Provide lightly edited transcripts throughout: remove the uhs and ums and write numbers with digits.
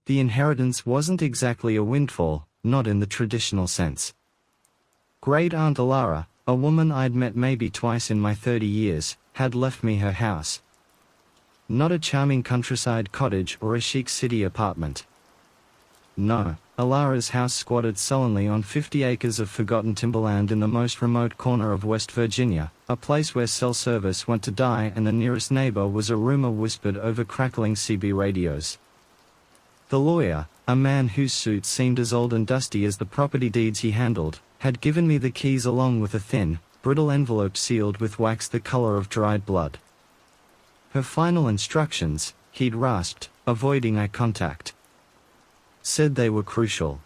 The inheritance wasn't exactly a windfall, not in the traditional sense. Great Aunt Elara, a woman I'd met maybe twice in my 30 years, had left me her house. Not a charming countryside cottage or a chic city apartment. No, Elara's house squatted sullenly on 50 acres of forgotten timberland in the most remote corner of West Virginia, a place where cell service went to die and the nearest neighbor was a rumor whispered over crackling CB radios. The lawyer, a man whose suit seemed as old and dusty as the property deeds he handled, had given me the keys along with a thin, brittle envelope sealed with wax the color of dried blood. Her final instructions, he'd rasped, avoiding eye contact, said they were crucial.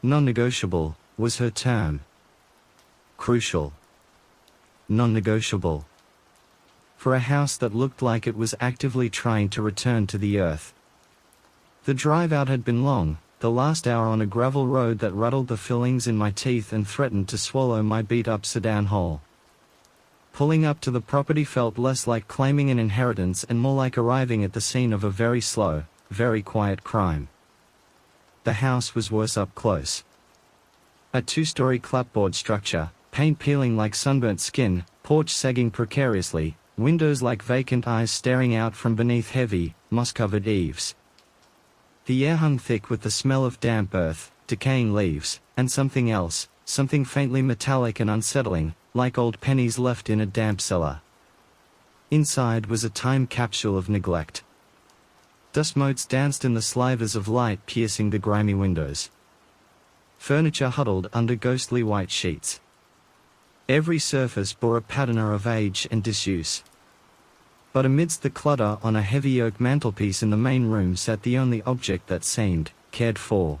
Non-negotiable, was her term. Crucial. Non-negotiable. For a house that looked like it was actively trying to return to the earth. The drive out had been long, the last hour on a gravel road that rattled the fillings in my teeth and threatened to swallow my beat-up sedan whole. Pulling up to the property felt less like claiming an inheritance and more like arriving at the scene of a very slow, very quiet crime. The house was worse up close. A two-story clapboard structure, paint peeling like sunburnt skin, porch sagging precariously, windows like vacant eyes staring out from beneath heavy, moss-covered eaves. The air hung thick with the smell of damp earth, decaying leaves, and something else, something faintly metallic and unsettling, like old pennies left in a damp cellar. Inside was a time capsule of neglect. Dust motes danced in the slivers of light piercing the grimy windows. Furniture huddled under ghostly white sheets. Every surface bore a patina of age and disuse. But amidst the clutter on a heavy oak mantelpiece in the main room sat the only object that seemed cared for.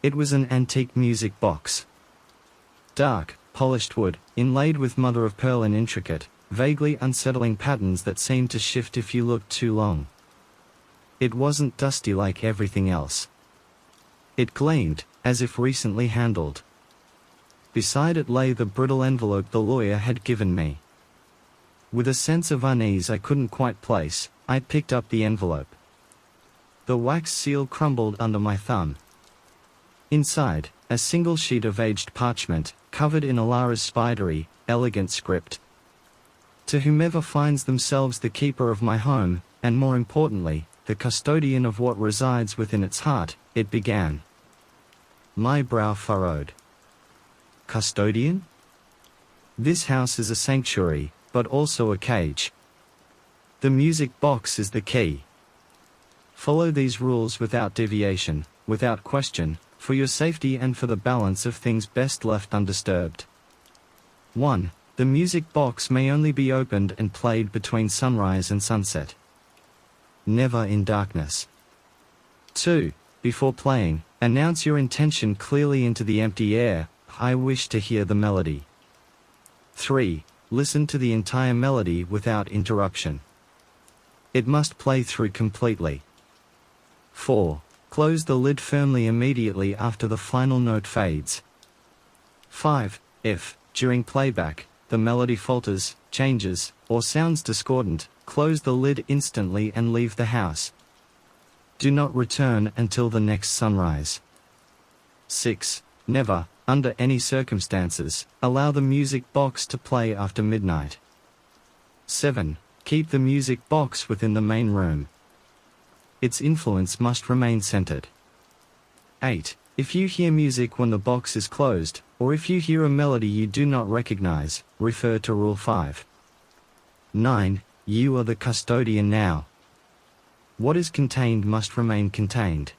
It was an antique music box. Dark, polished wood, inlaid with mother-of-pearl and intricate, vaguely unsettling patterns that seemed to shift if you looked too long. It wasn't dusty like everything else. It gleamed, as if recently handled. Beside it lay the brittle envelope the lawyer had given me. With a sense of unease I couldn't quite place, I picked up the envelope. The wax seal crumbled under my thumb. Inside, a single sheet of aged parchment, covered in Elara's spidery, elegant script. To whomever finds themselves the keeper of my home, and more importantly, the custodian of what resides within its heart, it began. My brow furrowed. Custodian? This house is a sanctuary, but also a cage. The music box is the key. Follow these rules without deviation, without question, for your safety and for the balance of things best left undisturbed. 1. The music box may only be opened and played between sunrise and sunset. Never in darkness. 2. Before playing, announce your intention clearly into the empty air, I wish to hear the melody. 3. Listen to the entire melody without interruption. It must play through completely. 4. Close the lid firmly immediately after the final note fades. 5. If, during playback, the melody falters, changes, or sounds discordant, close the lid instantly and leave the house. Do not return until the next sunrise. 6. Never, under any circumstances, allow the music box to play after midnight. 7. Keep the music box within the main room. Its influence must remain centered. 8. If you hear music when the box is closed, or if you hear a melody you do not recognize, refer to Rule 5. 9. You are the custodian now. What is contained must remain contained.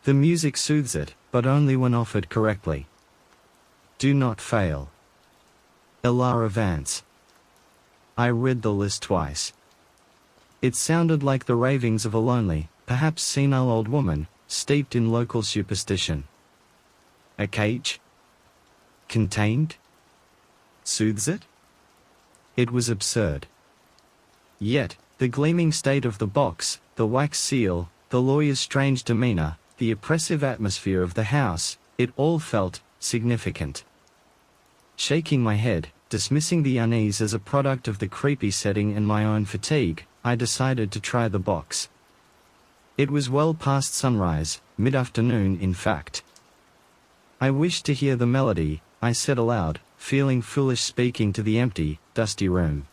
The music soothes it, but only when offered correctly. Do not fail. Elara Vance. I read the list twice. It sounded like the ravings of a lonely, perhaps senile old woman, steeped in local superstition. A cage? Contained? Soothes it? It was absurd. Yet, the gleaming state of the box, the wax seal, the lawyer's strange demeanor, the oppressive atmosphere of the house, it all felt significant. Shaking my head, dismissing the unease as a product of the creepy setting and my own fatigue, I decided to try the box. It was well past sunrise, mid-afternoon in fact. "I wish to hear the melody," I said aloud, feeling foolish speaking to the empty, dusty room.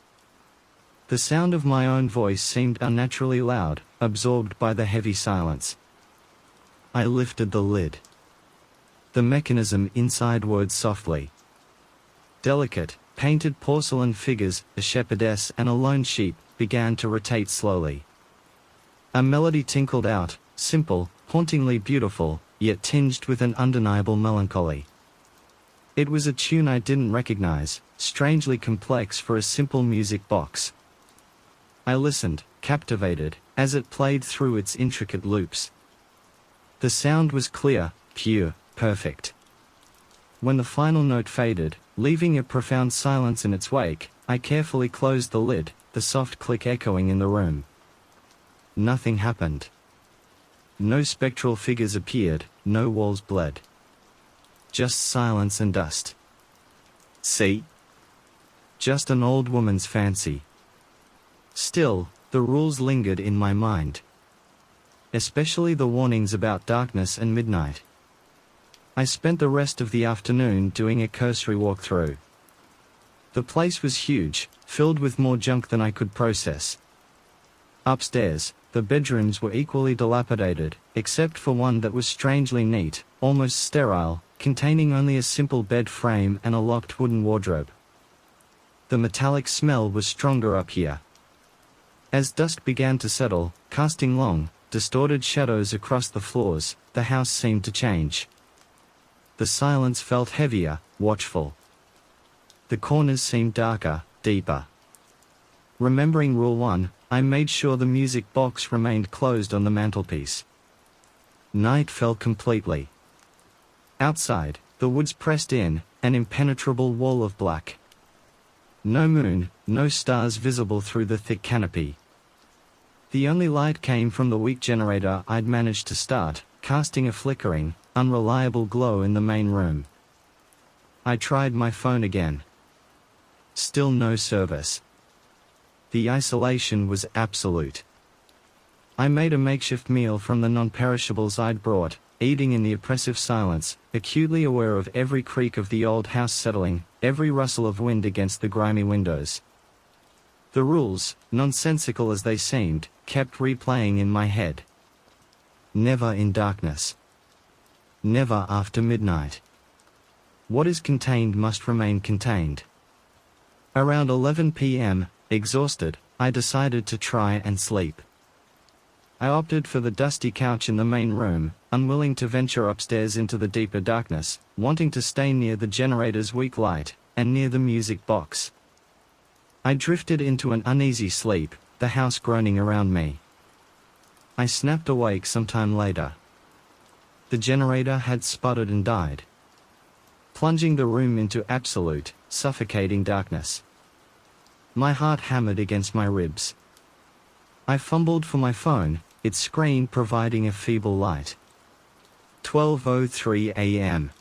The sound of my own voice seemed unnaturally loud, absorbed by the heavy silence. I lifted the lid. The mechanism inside whirred softly. Delicate, painted porcelain figures, a shepherdess and a lone sheep, began to rotate slowly. A melody tinkled out, simple, hauntingly beautiful, yet tinged with an undeniable melancholy. It was a tune I didn't recognize, strangely complex for a simple music box. I listened, captivated, as it played through its intricate loops. The sound was clear, pure, perfect. When the final note faded, leaving a profound silence in its wake, I carefully closed the lid, the soft click echoing in the room. Nothing happened. No spectral figures appeared, no walls bled. Just silence and dust. See? Just an old woman's fancy. Still, the rules lingered in my mind. Especially the warnings about darkness and midnight. I spent the rest of the afternoon doing a cursory walkthrough. The place was huge, filled with more junk than I could process. Upstairs, the bedrooms were equally dilapidated, except for one that was strangely neat, almost sterile, containing only a simple bed frame and a locked wooden wardrobe. The metallic smell was stronger up here. As dusk began to settle, casting long, distorted shadows across the floors, the house seemed to change. The silence felt heavier, watchful. The corners seemed darker, deeper. Remembering Rule 1, I made sure the music box remained closed on the mantelpiece. Night fell completely. Outside, the woods pressed in, an impenetrable wall of black. No moon, no stars visible through the thick canopy. The only light came from the weak generator I'd managed to start, casting a flickering, unreliable glow in the main room. I tried my phone again. Still no service. The isolation was absolute. I made a makeshift meal from the non-perishables I'd brought, eating in the oppressive silence, acutely aware of every creak of the old house settling, every rustle of wind against the grimy windows. The rules, nonsensical as they seemed, kept replaying in my head. Never in darkness. Never after midnight. What is contained must remain contained. Around 11 p.m., exhausted, I decided to try and sleep. I opted for the dusty couch in the main room, unwilling to venture upstairs into the deeper darkness, wanting to stay near the generator's weak light, and near the music box. I drifted into an uneasy sleep, the house groaning around me. I snapped awake sometime later. The generator had sputtered and died, plunging the room into absolute, suffocating darkness. My heart hammered against my ribs. I fumbled for my phone, its screen providing a feeble light. 12:03 a.m.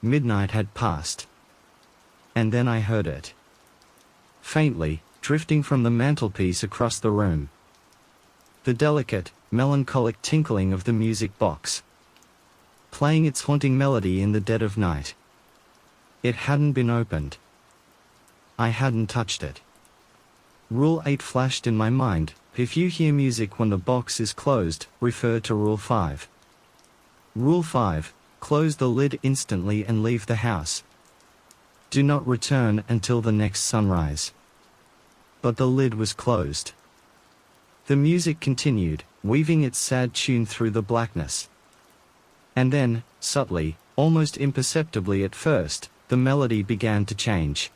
Midnight had passed. And then I heard it. Faintly, drifting from the mantelpiece across the room. The delicate, melancholic tinkling of the music box. Playing its haunting melody in the dead of night. It hadn't been opened. I hadn't touched it. Rule 8 flashed in my mind: if you hear music when the box is closed, refer to Rule 5. Rule 5, close the lid instantly and leave the house. Do not return until the next sunrise. But the lid was closed. The music continued, weaving its sad tune through the blackness. And then, subtly, almost imperceptibly at first, the melody began to change.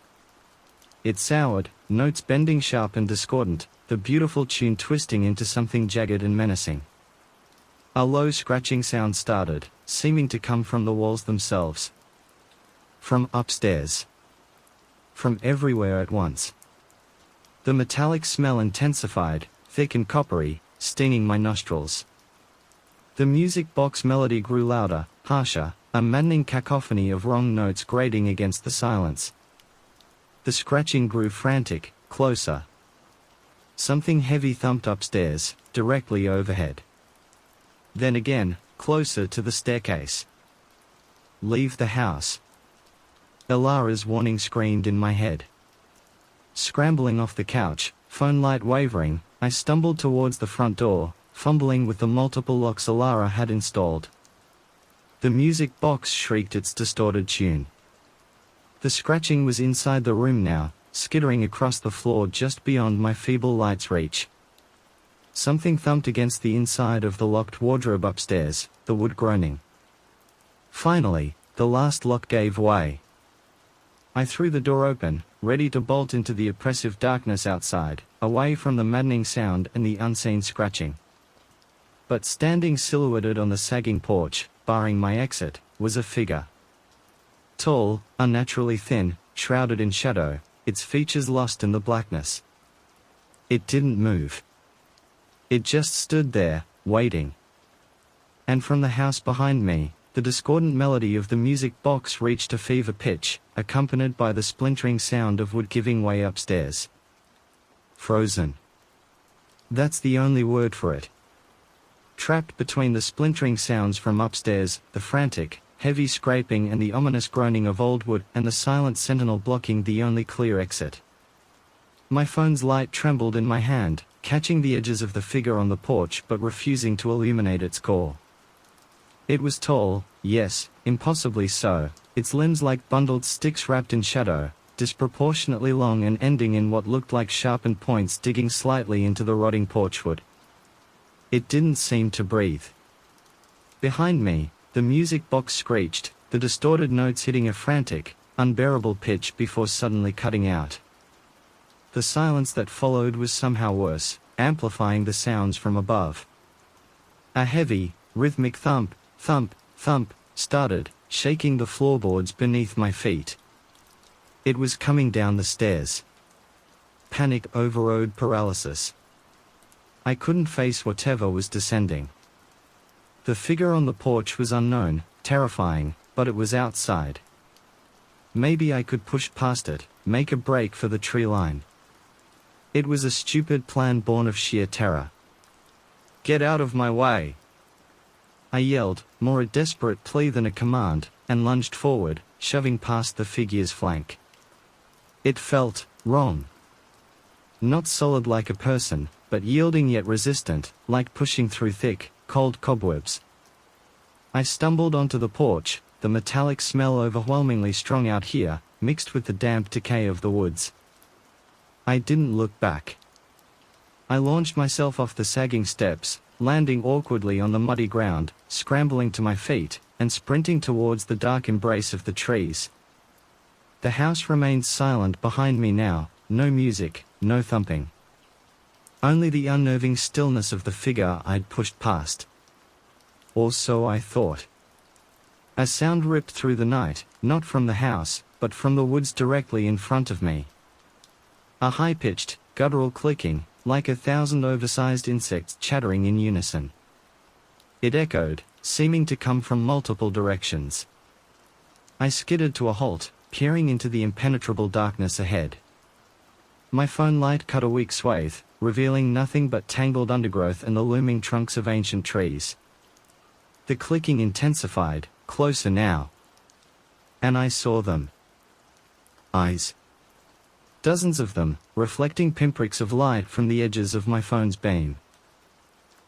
It soured, notes bending sharp and discordant, the beautiful tune twisting into something jagged and menacing. A low scratching sound started, seeming to come from the walls themselves. From upstairs. From everywhere at once. The metallic smell intensified, thick and coppery, stinging my nostrils. The music box melody grew louder, harsher, a maddening cacophony of wrong notes grating against the silence. The scratching grew frantic, closer. Something heavy thumped upstairs, directly overhead. then again, closer to the staircase. "Leave the house." Elara's warning screamed in my head. Scrambling off the couch, phone light wavering, I stumbled towards the front door, fumbling with the multiple locks Elara had installed. The music box shrieked its distorted tune. The scratching was inside the room now, skittering across the floor just beyond my feeble light's reach. Something thumped against the inside of the locked wardrobe upstairs, the wood groaning. Finally, the last lock gave way. I threw the door open, ready to bolt into the oppressive darkness outside, away from the maddening sound and the unseen scratching. But standing silhouetted on the sagging porch, barring my exit, was a figure. Tall, unnaturally thin, shrouded in shadow, its features lost in the blackness. It didn't move. It just stood there, waiting. And from the house behind me, the discordant melody of the music box reached a fever pitch, accompanied by the splintering sound of wood giving way upstairs. Frozen. That's the only word for it. Trapped between the splintering sounds from upstairs, the frantic, heavy scraping and the ominous groaning of old wood and the silent sentinel blocking the only clear exit. My phone's light trembled in my hand, catching the edges of the figure on the porch but refusing to illuminate its core. It was tall, yes, impossibly so, its limbs like bundled sticks wrapped in shadow, disproportionately long and ending in what looked like sharpened points digging slightly into the rotting porchwood. It didn't seem to breathe. Behind me, the music box screeched, the distorted notes hitting a frantic, unbearable pitch before suddenly cutting out. The silence that followed was somehow worse, amplifying the sounds from above. A heavy, rhythmic thump, thump, thump, started, shaking the floorboards beneath my feet. It was coming down the stairs. Panic overrode paralysis. I couldn't face whatever was descending. The figure on the porch was unknown, terrifying, but it was outside. Maybe I could push past it, make a break for the tree line. It was a stupid plan born of sheer terror. "Get out of my way!" I yelled, more a desperate plea than a command, and lunged forward, shoving past the figure's flank. It felt wrong. Not solid like a person, but yielding yet resistant, like pushing through thick, cold cobwebs. I stumbled onto the porch, the metallic smell overwhelmingly strong out here, mixed with the damp decay of the woods. I didn't look back. I launched myself off the sagging steps, landing awkwardly on the muddy ground, scrambling to my feet, and sprinting towards the dark embrace of the trees. The house remained silent behind me now, no music, no thumping. Only the unnerving stillness of the figure I'd pushed past. Or so I thought. A sound ripped through the night, not from the house, but from the woods directly in front of me. A high-pitched, guttural clicking, like 1,000 oversized insects chattering in unison. It echoed, seeming to come from multiple directions. I skidded to a halt, peering into the impenetrable darkness ahead. My phone light cut a weak swathe, revealing nothing but tangled undergrowth and the looming trunks of ancient trees. The clicking intensified, closer now. And I saw them. Eyes. Dozens of them, reflecting pinpricks of light from the edges of my phone's beam.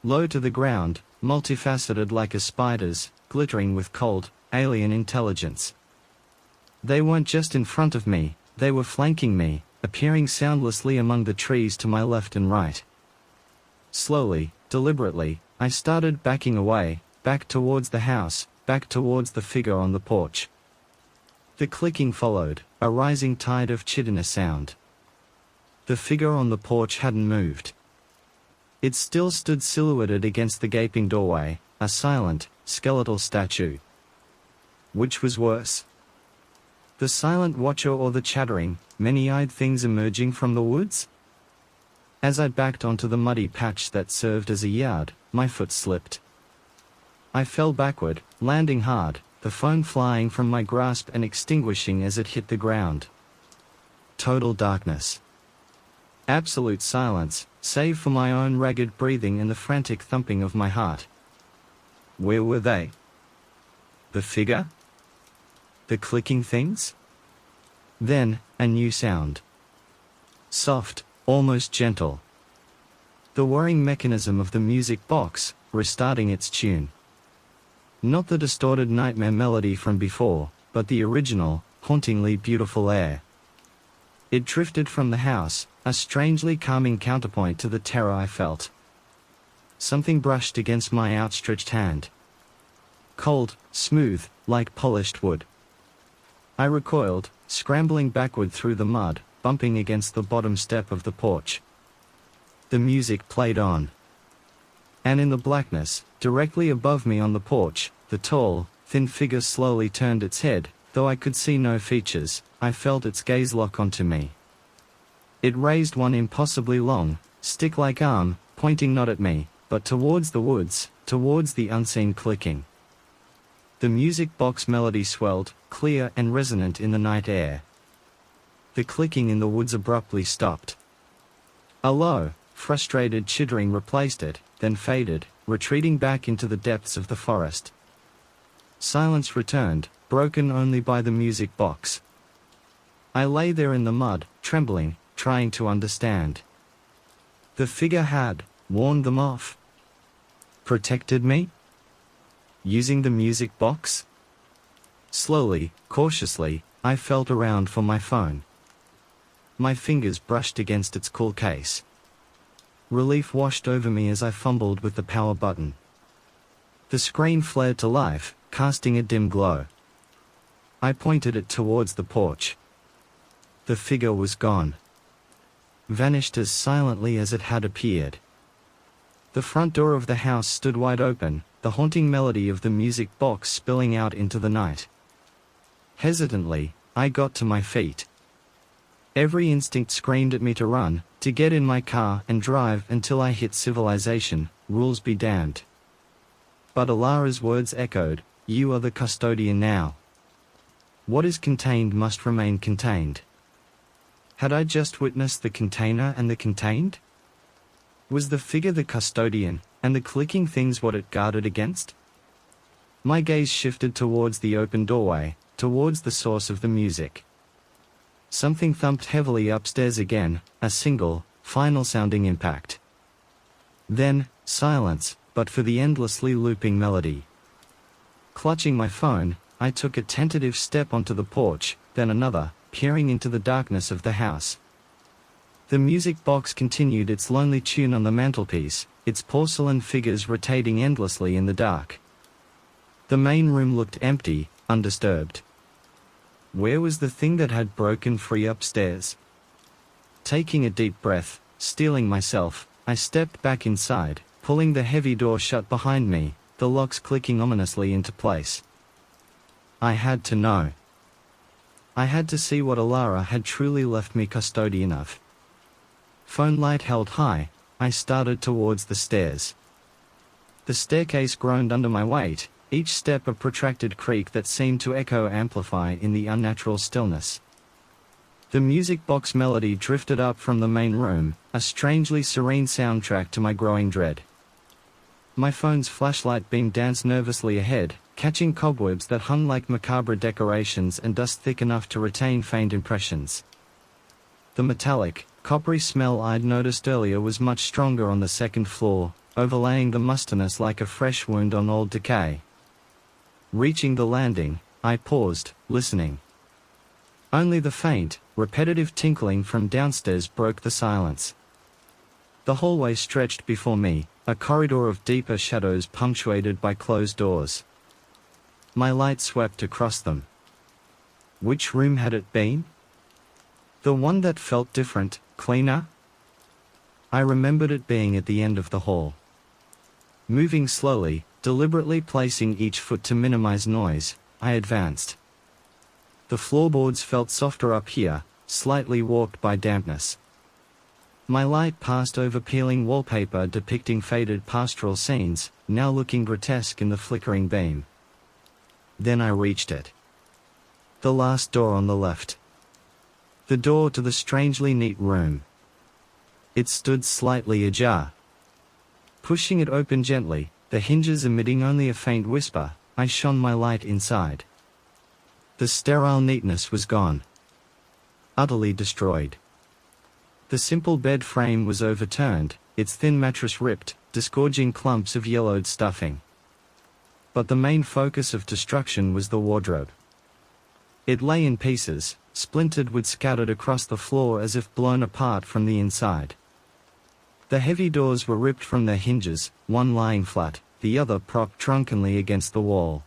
Low to the ground, multifaceted like a spider's, glittering with cold, alien intelligence. They weren't just in front of me, they were flanking me, appearing soundlessly among the trees to my left and right. Slowly, deliberately, I started backing away, back towards the house, back towards the figure on the porch. The clicking followed, a rising tide of chitina sound. The figure on the porch hadn't moved. It still stood silhouetted against the gaping doorway, a silent, skeletal statue. Which was worse? The silent watcher or the chattering, many-eyed things emerging from the woods? As I backed onto the muddy patch that served as a yard, my foot slipped. I fell backward, landing hard, the phone flying from my grasp and extinguishing as it hit the ground. Total darkness. Absolute silence, save for my own ragged breathing and the frantic thumping of my heart. Where were they? The figure? The clicking things? Then, a new sound. Soft, almost gentle. The whirring mechanism of the music box, restarting its tune. Not the distorted nightmare melody from before, but the original, hauntingly beautiful air. It drifted from the house, a strangely calming counterpoint to the terror I felt. Something brushed against my outstretched hand. Cold, smooth, like polished wood. I recoiled, scrambling backward through the mud, bumping against the bottom step of the porch. The music played on. And in the blackness, directly above me on the porch, the tall, thin figure slowly turned its head. Though I could see no features, I felt its gaze lock onto me. It raised one impossibly long, stick-like arm, pointing not at me, but towards the woods, towards the unseen clicking. The music box melody swelled, clear and resonant in the night air. The clicking in the woods abruptly stopped. A low, frustrated chittering replaced it, then faded, retreating back into the depths of the forest. Silence returned, broken only by the music box. I lay there in the mud, trembling, trying to understand. The figure had warned them off. Protected me? Using the music box? Slowly, cautiously, I felt around for my phone. My fingers brushed against its cool case. Relief washed over me as I fumbled with the power button. The screen flared to life, casting a dim glow. I pointed it towards the porch. The figure was gone. Vanished as silently as it had appeared. The front door of the house stood wide open, the haunting melody of the music box spilling out into the night. Hesitantly, I got to my feet. Every instinct screamed at me to run, to get in my car and drive until I hit civilization, rules be damned. But Elara's words echoed, "You are the custodian now. What is contained must remain contained." Had I just witnessed the container and the contained? Was the figure the custodian, and the clicking things what it guarded against? My gaze shifted towards the open doorway, towards the source of the music. Something thumped heavily upstairs again, a single, final-sounding impact. Then, silence, but for the endlessly looping melody. Clutching my phone, I took a tentative step onto the porch, then another, peering into the darkness of the house. The music box continued its lonely tune on the mantelpiece, its porcelain figures rotating endlessly in the dark. The main room looked empty, undisturbed. Where was the thing that had broken free upstairs? Taking a deep breath, steeling myself, I stepped back inside, pulling the heavy door shut behind me, the locks clicking ominously into place. I had to know. I had to see what Elara had truly left me custodian of. Phone light held high, I started towards the stairs. The staircase groaned under my weight, each step a protracted creak that seemed to echo amplify in the unnatural stillness. The music box melody drifted up from the main room, a strangely serene soundtrack to my growing dread. My phone's flashlight beam danced nervously ahead, catching cobwebs that hung like macabre decorations and dust thick enough to retain faint impressions. The metallic, coppery smell I'd noticed earlier was much stronger on the second floor, overlaying the mustiness like a fresh wound on old decay. Reaching the landing, I paused, listening. Only the faint, repetitive tinkling from downstairs broke the silence. The hallway stretched before me, a corridor of deeper shadows punctuated by closed doors. My light swept across them. Which room had it been? The one that felt different, cleaner? I remembered it being at the end of the hall. Moving slowly, deliberately placing each foot to minimize noise, I advanced. The floorboards felt softer up here, slightly warped by dampness. My light passed over peeling wallpaper depicting faded pastoral scenes, now looking grotesque in the flickering beam. Then I reached it. The last door on the left. The door to the strangely neat room. It stood slightly ajar. Pushing it open gently, The hinges emitting only a faint whisper, I shone my light inside. The sterile neatness was gone. Utterly destroyed. The simple bed frame was overturned, its thin mattress ripped, disgorging clumps of yellowed stuffing. But the main focus of destruction was the wardrobe. It lay in pieces, splintered wood scattered across the floor as if blown apart from the inside. The heavy doors were ripped from their hinges, one lying flat, the other propped drunkenly against the wall.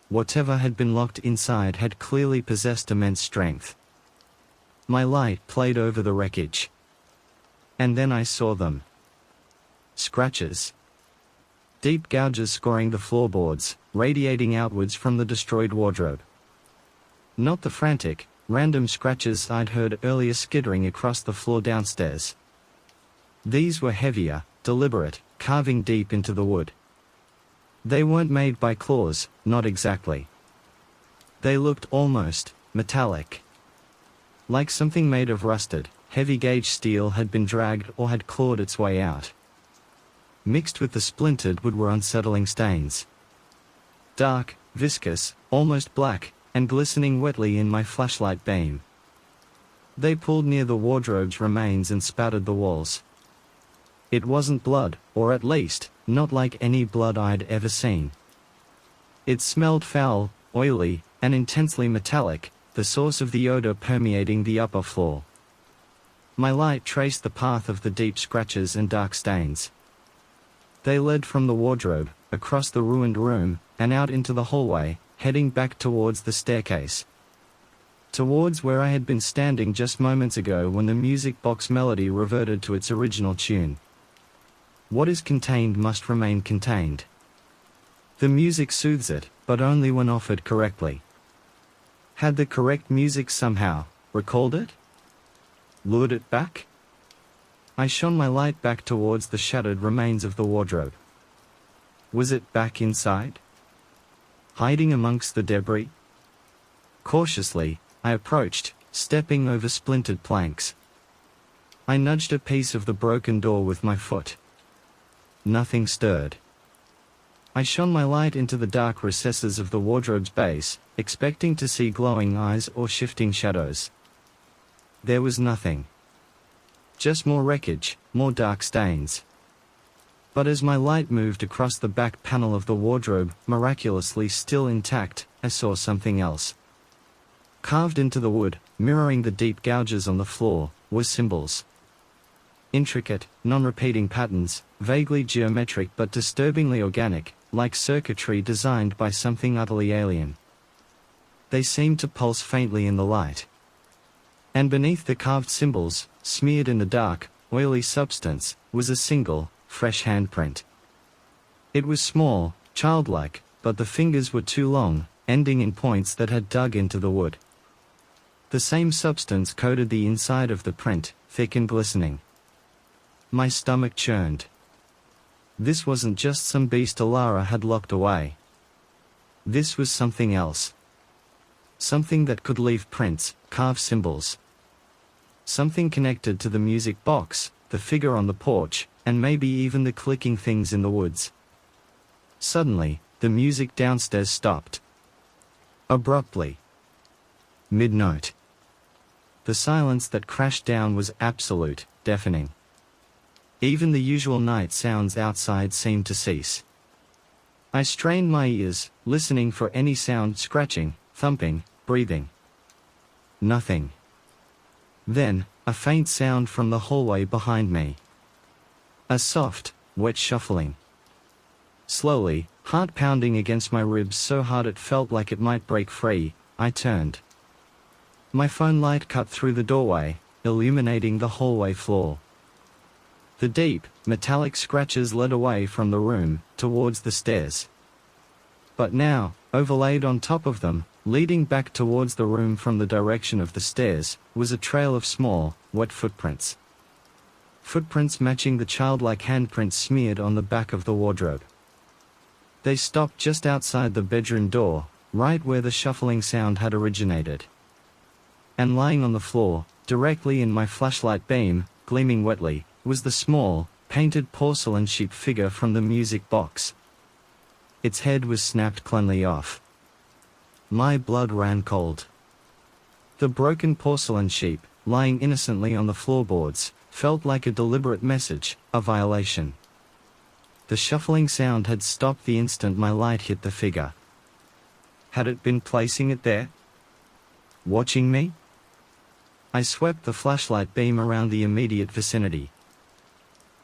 Whatever had been locked inside had clearly possessed immense strength. My light played over the wreckage. And then I saw them. Scratches. Deep gouges scoring the floorboards, radiating outwards from the destroyed wardrobe. Not the frantic, random scratches I'd heard earlier skittering across the floor downstairs. These were heavier, deliberate, carving deep into the wood. They weren't made by claws, not exactly. They looked almost metallic. Like something made of rusted, heavy-gauge steel had been dragged or had clawed its way out. Mixed with the splintered wood were unsettling stains. Dark, viscous, almost black, and glistening wetly in my flashlight beam. They pulled near the wardrobe's remains and spattered the walls. It wasn't blood, or at least, not like any blood I'd ever seen. It smelled foul, oily, and intensely metallic, the source of the odor permeating the upper floor. My light traced the path of the deep scratches and dark stains. They led from the wardrobe, across the ruined room, and out into the hallway, heading back towards the staircase. Towards where I had been standing just moments ago when the music box melody reverted to its original tune. What is contained must remain contained. The music soothes it, but only when offered correctly. Had the correct music somehow recalled it? Lured it back? I shone my light back towards the shattered remains of the wardrobe. Was it back inside? Hiding amongst the debris? Cautiously, I approached, stepping over splintered planks. I nudged a piece of the broken door with my foot. Nothing stirred. I shone my light into the dark recesses of the wardrobe's base, expecting to see glowing eyes or shifting shadows. There was nothing. Just more wreckage, more dark stains. But as my light moved across the back panel of the wardrobe, miraculously still intact, I saw something else. Carved into the wood, mirroring the deep gouges on the floor, were symbols. Intricate, non-repeating patterns, vaguely geometric but disturbingly organic, like circuitry designed by something utterly alien. They seemed to pulse faintly in the light. And beneath the carved symbols, smeared in the dark, oily substance, was a single, fresh handprint. It was small, childlike, but the fingers were too long, ending in points that had dug into the wood. The same substance coated the inside of the print, thick and glistening. My stomach churned. This wasn't just some beast Elara had locked away. This was something else. Something that could leave prints, carve symbols. Something connected to the music box, the figure on the porch, and maybe even the clicking things in the woods. Suddenly, the music downstairs stopped. Abruptly. Mid-note. The silence that crashed down was absolute, deafening. Even the usual night sounds outside seemed to cease. I strained my ears, listening for any sound: scratching, thumping, breathing. Nothing. Then, a faint sound from the hallway behind me. A soft, wet shuffling. Slowly, heart pounding against my ribs so hard it felt like it might break free, I turned. My phone light cut through the doorway, illuminating the hallway floor. The deep, metallic scratches led away from the room, towards the stairs. But now, overlaid on top of them, leading back towards the room from the direction of the stairs, was a trail of small, wet footprints. Footprints matching the childlike handprints smeared on the back of the wardrobe. They stopped just outside the bedroom door, right where the shuffling sound had originated. And lying on the floor, directly in my flashlight beam, gleaming wetly, was the small, painted porcelain sheep figure from the music box. Its head was snapped cleanly off. My blood ran cold. The broken porcelain sheep, lying innocently on the floorboards, felt like a deliberate message, a violation. The shuffling sound had stopped the instant my light hit the figure. Had it been placing it there? Watching me? I swept the flashlight beam around the immediate vicinity.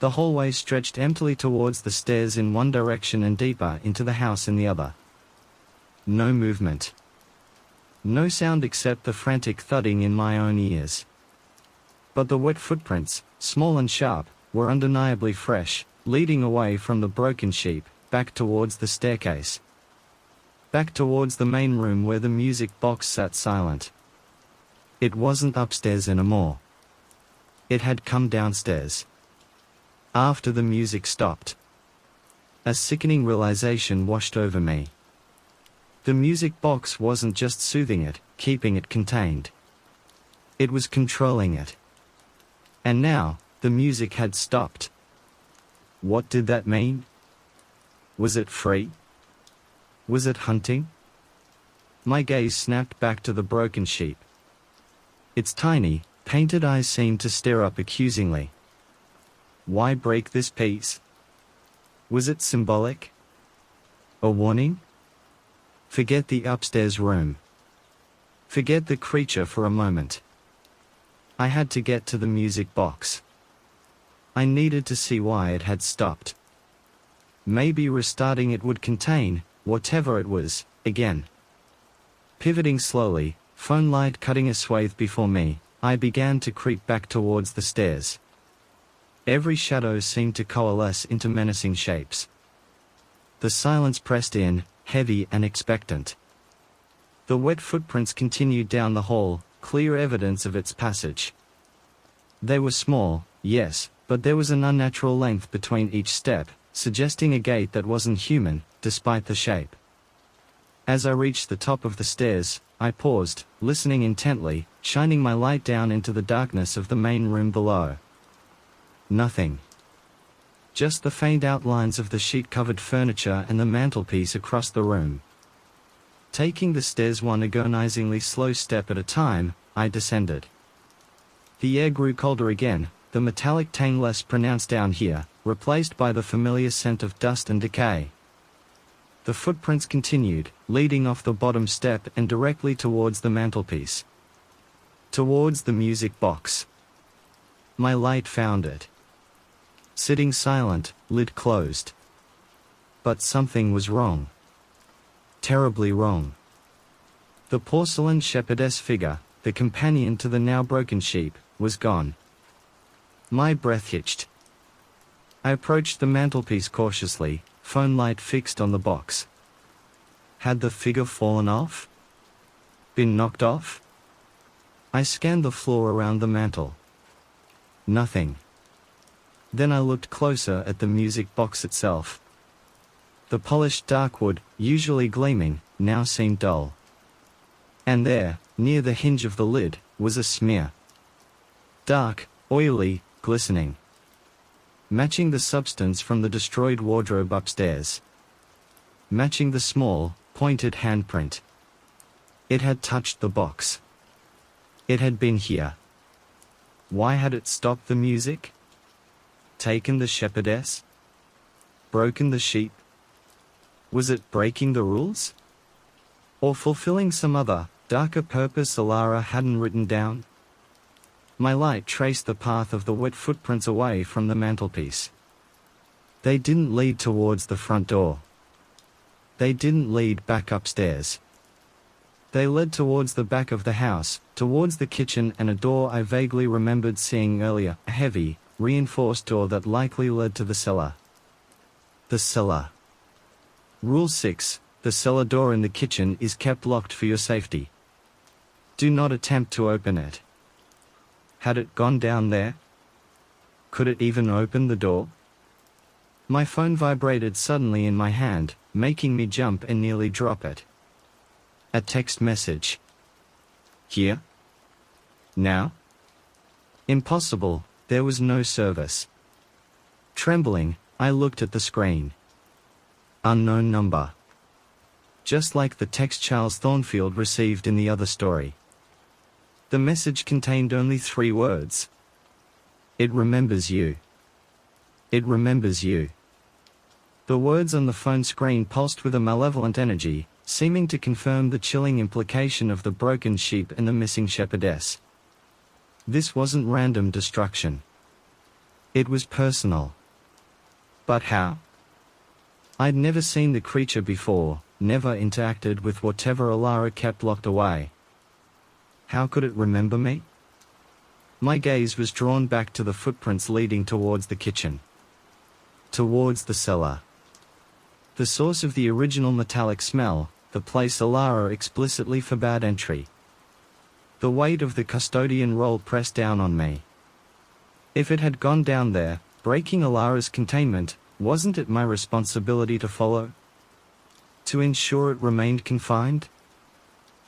The hallway stretched emptily towards the stairs in one direction and deeper into the house in the other. No movement. No sound except the frantic thudding in my own ears. But the wet footprints, small and sharp, were undeniably fresh, leading away from the broken sheep, back towards the staircase. Back towards the main room where the music box sat silent. It wasn't upstairs anymore. It had come downstairs. After the music stopped, a sickening realization washed over me. The music box wasn't just soothing it, keeping it contained. It was controlling it. And now, the music had stopped. What did that mean? Was it free? Was it hunting? My gaze snapped back to the broken sheep. Its tiny, painted eyes seemed to stare up accusingly. Why break this piece? Was it symbolic? A warning? Forget the upstairs room. Forget the creature for a moment. I had to get to the music box. I needed to see why it had stopped. Maybe restarting it would contain, whatever it was, again. Pivoting slowly, phone light cutting a swathe before me, I began to creep back towards the stairs. Every shadow seemed to coalesce into menacing shapes. The silence pressed in, heavy and expectant. The wet footprints continued down the hall, clear evidence of its passage. They were small, yes, but there was an unnatural length between each step, suggesting a gait that wasn't human, despite the shape. As I reached the top of the stairs, I paused, listening intently, shining my light down into the darkness of the main room below. Nothing. Just the faint outlines of the sheet-covered furniture and the mantelpiece across the room. Taking the stairs one agonizingly slow step at a time, I descended. The air grew colder again, the metallic tang less pronounced down here, replaced by the familiar scent of dust and decay. The footprints continued, leading off the bottom step and directly towards the mantelpiece. Towards the music box. My light found it. Sitting silent, lid closed. But something was wrong. Terribly wrong. The porcelain shepherdess figure, the companion to the now broken sheep, was gone. My breath hitched. I approached the mantelpiece cautiously, phone light fixed on the box. Had the figure fallen off? Been knocked off? I scanned the floor around the mantel. Nothing. Then I looked closer at the music box itself. The polished dark wood, usually gleaming, now seemed dull. And there, near the hinge of the lid, was a smear. Dark, oily, glistening. Matching the substance from the destroyed wardrobe upstairs. Matching the small, pointed handprint. It had touched the box. It had been here. Why had it stopped the music? Taken the shepherdess? Broken the sheep? Was it breaking the rules? Or fulfilling some other, darker purpose Elara hadn't written down? My light traced the path of the wet footprints away from the mantelpiece. They didn't lead towards the front door. They didn't lead back upstairs. They led towards the back of the house, towards the kitchen and a door I vaguely remembered seeing earlier, a heavy, reinforced door that likely led to the cellar. The cellar. Rule 6, the cellar door in the kitchen is kept locked for your safety. Do not attempt to open it. Had it gone down there? Could it even open the door? My phone vibrated suddenly in my hand, making me jump and nearly drop it. A text message. Here? Now? Impossible, there was no service. Trembling, I looked at the screen. Unknown number. Just like the text Charles Thornfield received in the other story. The message contained only 3 words. It remembers you. It remembers you. The words on the phone screen pulsed with a malevolent energy, seeming to confirm the chilling implication of the broken sheep and the missing shepherdess. This wasn't random destruction. It was personal. But how? I'd never seen the creature before, never interacted with whatever Elara kept locked away. How could it remember me? My gaze was drawn back to the footprints leading towards the kitchen. Towards the cellar. The source of the original metallic smell, the place Elara explicitly forbade entry. The weight of the custodian role pressed down on me. If it had gone down there, breaking Elara's containment, wasn't it my responsibility to follow? To ensure it remained confined?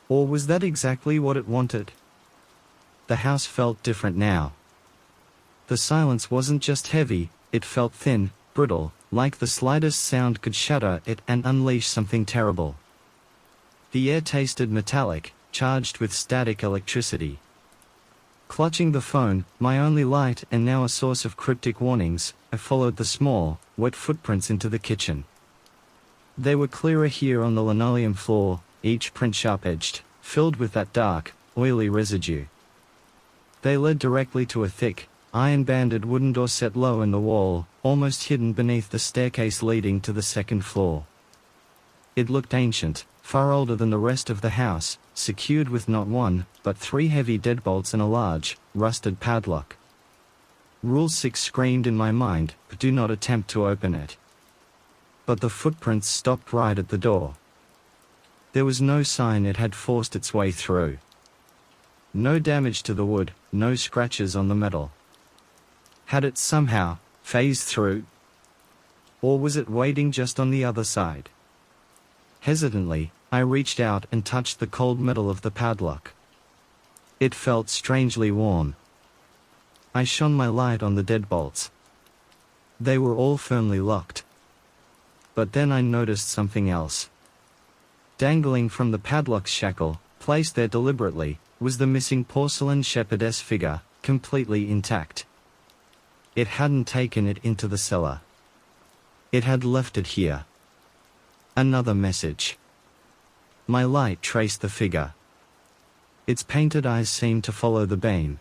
Or was that exactly what it wanted? The house felt different now. The silence wasn't just heavy, it felt thin, brittle, like the slightest sound could shatter it and unleash something terrible. The air tasted metallic, charged with static electricity. Clutching the phone, my only light and now a source of cryptic warnings, I followed the small, wet footprints into the kitchen. They were clearer here on the linoleum floor, each print sharp-edged, filled with that dark, oily residue. They led directly to a thick, iron-banded wooden door set low in the wall, almost hidden beneath the staircase leading to the second floor. It looked ancient, far older than the rest of the house, secured with not 1, but 3 heavy deadbolts and a large, rusted padlock. Rule 6 screamed in my mind, but do not attempt to open it. But the footprints stopped right at the door. There was no sign it had forced its way through. No damage to the wood, no scratches on the metal. Had it somehow phased through? Or was it waiting just on the other side? Hesitantly, I reached out and touched the cold metal of the padlock. It felt strangely warm. I shone my light on the deadbolts. They were all firmly locked. But then I noticed something else. Dangling from the padlock's shackle, placed there deliberately, was the missing porcelain shepherdess figure, completely intact. It hadn't taken it into the cellar. It had left it here. Another message. My light traced the figure. Its painted eyes seemed to follow the beam.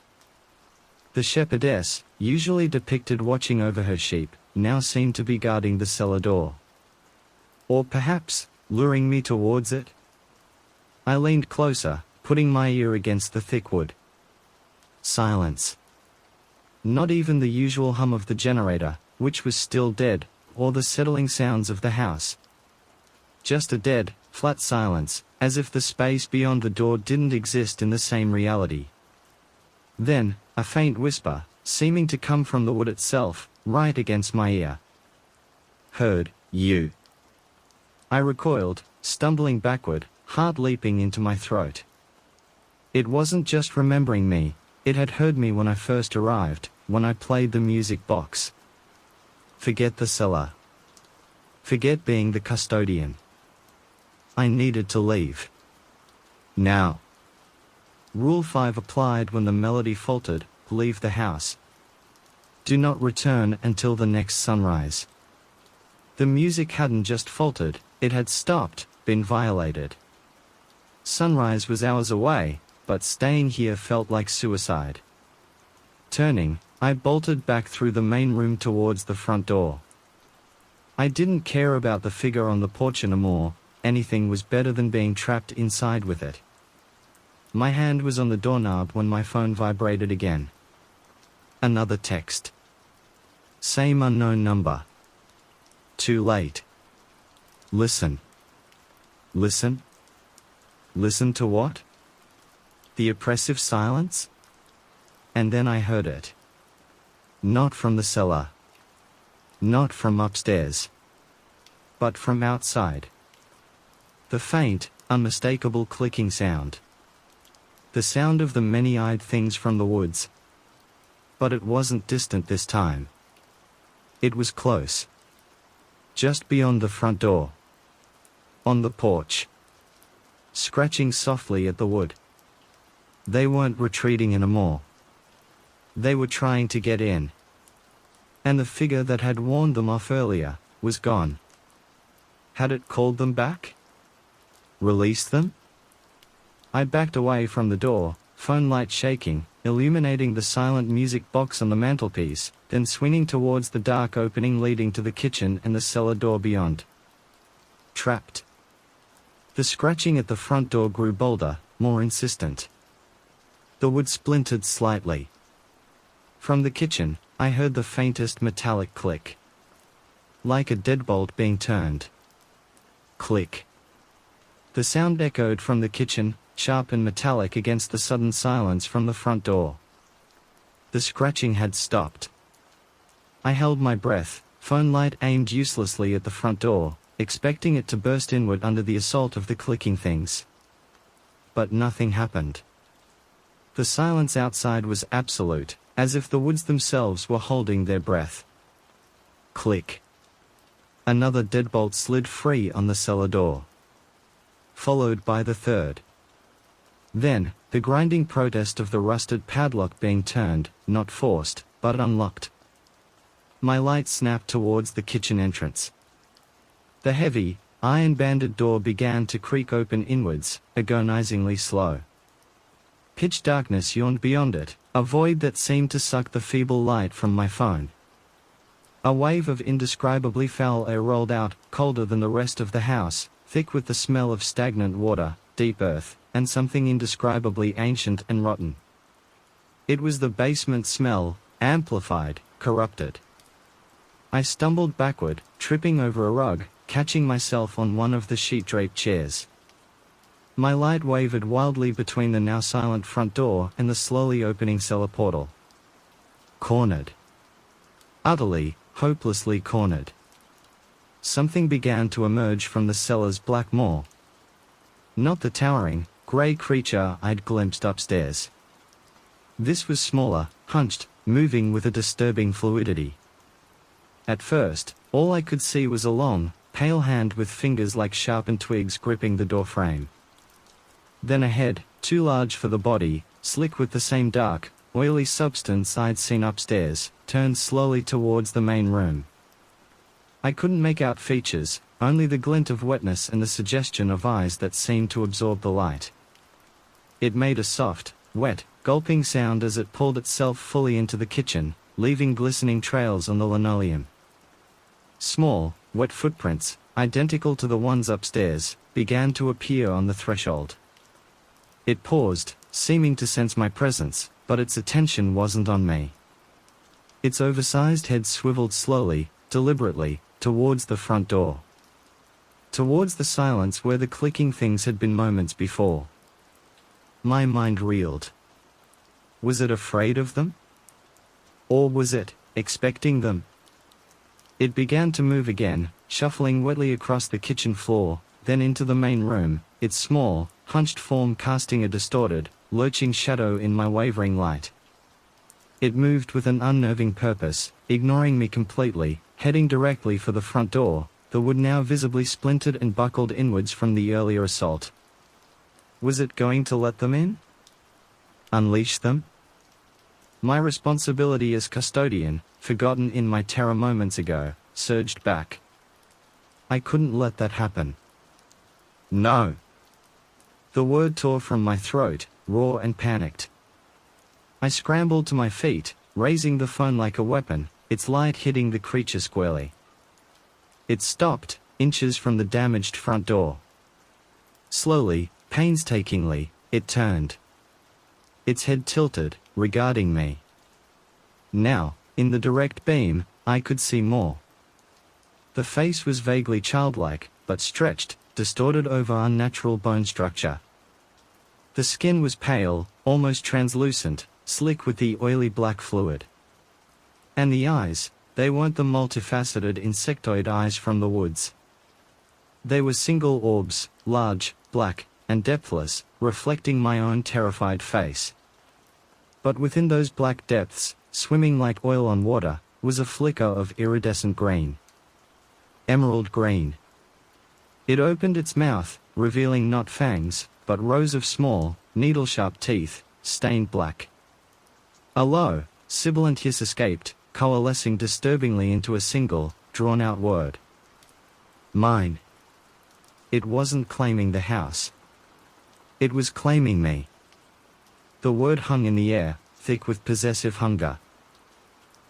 The shepherdess, usually depicted watching over her sheep, now seemed to be guarding the cellar door. Or perhaps, luring me towards it? I leaned closer, putting my ear against the thick wood. Silence. Not even the usual hum of the generator, which was still dead, or the settling sounds of the house. Just a dead, flat silence, as if the space beyond the door didn't exist in the same reality. Then, a faint whisper, seeming to come from the wood itself, right against my ear. Heard, you. I recoiled, stumbling backward, heart leaping into my throat. It wasn't just remembering me, it had heard me when I first arrived, when I played the music box. Forget the cellar. Forget being the custodian. I needed to leave. Now. Rule 5 applied when the melody faltered, leave the house. Do not return until the next sunrise. The music hadn't just faltered, it had stopped, been violated. Sunrise was hours away, but staying here felt like suicide. Turning, I bolted back through the main room towards the front door. I didn't care about the figure on the porch anymore, anything was better than being trapped inside with it. My hand was on the doorknob when my phone vibrated again. Another text. Same unknown number. Too late. Listen. Listen? Listen to what? The oppressive silence? And then I heard it. Not from the cellar. Not from upstairs. But from outside. The faint, unmistakable clicking sound. The sound of the many-eyed things from the woods. But it wasn't distant this time. It was close. Just beyond the front door. On the porch. Scratching softly at the wood. They weren't retreating anymore. They were trying to get in. And the figure that had warned them off earlier was gone. Had it called them back? Released them? I backed away from the door, phone light shaking, illuminating the silent music box on the mantelpiece, then swinging towards the dark opening leading to the kitchen and the cellar door beyond. Trapped. The scratching at the front door grew bolder, more insistent. The wood splintered slightly. From the kitchen, I heard the faintest metallic click. Like a deadbolt being turned. Click. The sound echoed from the kitchen, sharp and metallic against the sudden silence from the front door. The scratching had stopped. I held my breath, phone light aimed uselessly at the front door, expecting it to burst inward under the assault of the clicking things. But nothing happened. The silence outside was absolute, as if the woods themselves were holding their breath. Click. Another deadbolt slid free on the cellar door. Followed by the third. Then, the grinding protest of the rusted padlock being turned, not forced, but unlocked. My light snapped towards the kitchen entrance. The heavy, iron-banded door began to creak open inwards, agonizingly slow. Pitch darkness yawned beyond it, a void that seemed to suck the feeble light from my phone. A wave of indescribably foul air rolled out, colder than the rest of the house, thick with the smell of stagnant water, deep earth, and something indescribably ancient and rotten. It was the basement smell, amplified, corrupted. I stumbled backward, tripping over a rug, catching myself on one of the sheet-draped chairs. My light wavered wildly between the now silent front door and the slowly opening cellar portal. Cornered. Utterly, hopelessly cornered. Something began to emerge from the cellar's black maw. Not the towering, grey creature I'd glimpsed upstairs. This was smaller, hunched, moving with a disturbing fluidity. At first, all I could see was a long, pale hand with fingers like sharpened twigs gripping the door frame. Then a head, too large for the body, slick with the same dark, oily substance I'd seen upstairs, turned slowly towards the main room. I couldn't make out features, only the glint of wetness and the suggestion of eyes that seemed to absorb the light. It made a soft, wet, gulping sound as it pulled itself fully into the kitchen, leaving glistening trails on the linoleum. Small, wet footprints, identical to the ones upstairs, began to appear on the threshold. It paused, seeming to sense my presence, but its attention wasn't on me. Its oversized head swiveled slowly, deliberately, towards the front door. Towards the silence where the clicking things had been moments before. My mind reeled. Was it afraid of them? Or was it, expecting them? It began to move again, shuffling wetly across the kitchen floor, then into the main room, its small, hunched form casting a distorted, lurching shadow in my wavering light. It moved with an unnerving purpose, ignoring me completely, heading directly for the front door, the wood now visibly splintered and buckled inwards from the earlier assault. Was it going to let them in? Unleash them? My responsibility as custodian, forgotten in my terror moments ago, surged back. I couldn't let that happen. No. The word tore from my throat, raw and panicked. I scrambled to my feet, raising the phone like a weapon, its light hitting the creature squarely. It stopped, inches from the damaged front door. Slowly, painstakingly, it turned. Its head tilted, regarding me. Now, in the direct beam, I could see more. The face was vaguely childlike, but stretched, distorted over unnatural bone structure. The skin was pale, almost translucent, slick with the oily black fluid. And the eyes, they weren't the multifaceted insectoid eyes from the woods. They were single orbs, large, black, and depthless, reflecting my own terrified face. But within those black depths, swimming like oil on water, was a flicker of iridescent green. Emerald green. It opened its mouth, revealing not fangs, but rows of small, needle-sharp teeth, stained black. A low, sibilant hiss escaped, coalescing disturbingly into a single, drawn-out word. Mine. It wasn't claiming the house. It was claiming me. The word hung in the air, thick with possessive hunger.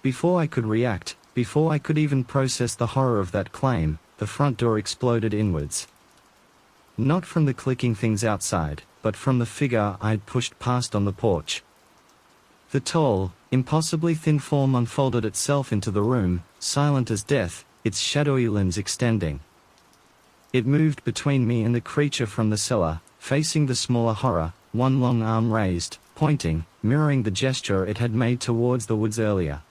Before I could react, before I could even process the horror of that claim, the front door exploded inwards. Not from the clicking things outside, but from the figure I'd pushed past on the porch. The tall, impossibly thin form unfolded itself into the room, silent as death, its shadowy limbs extending. It moved between me and the creature from the cellar, facing the smaller horror, one long arm raised, pointing, mirroring the gesture it had made towards the woods earlier.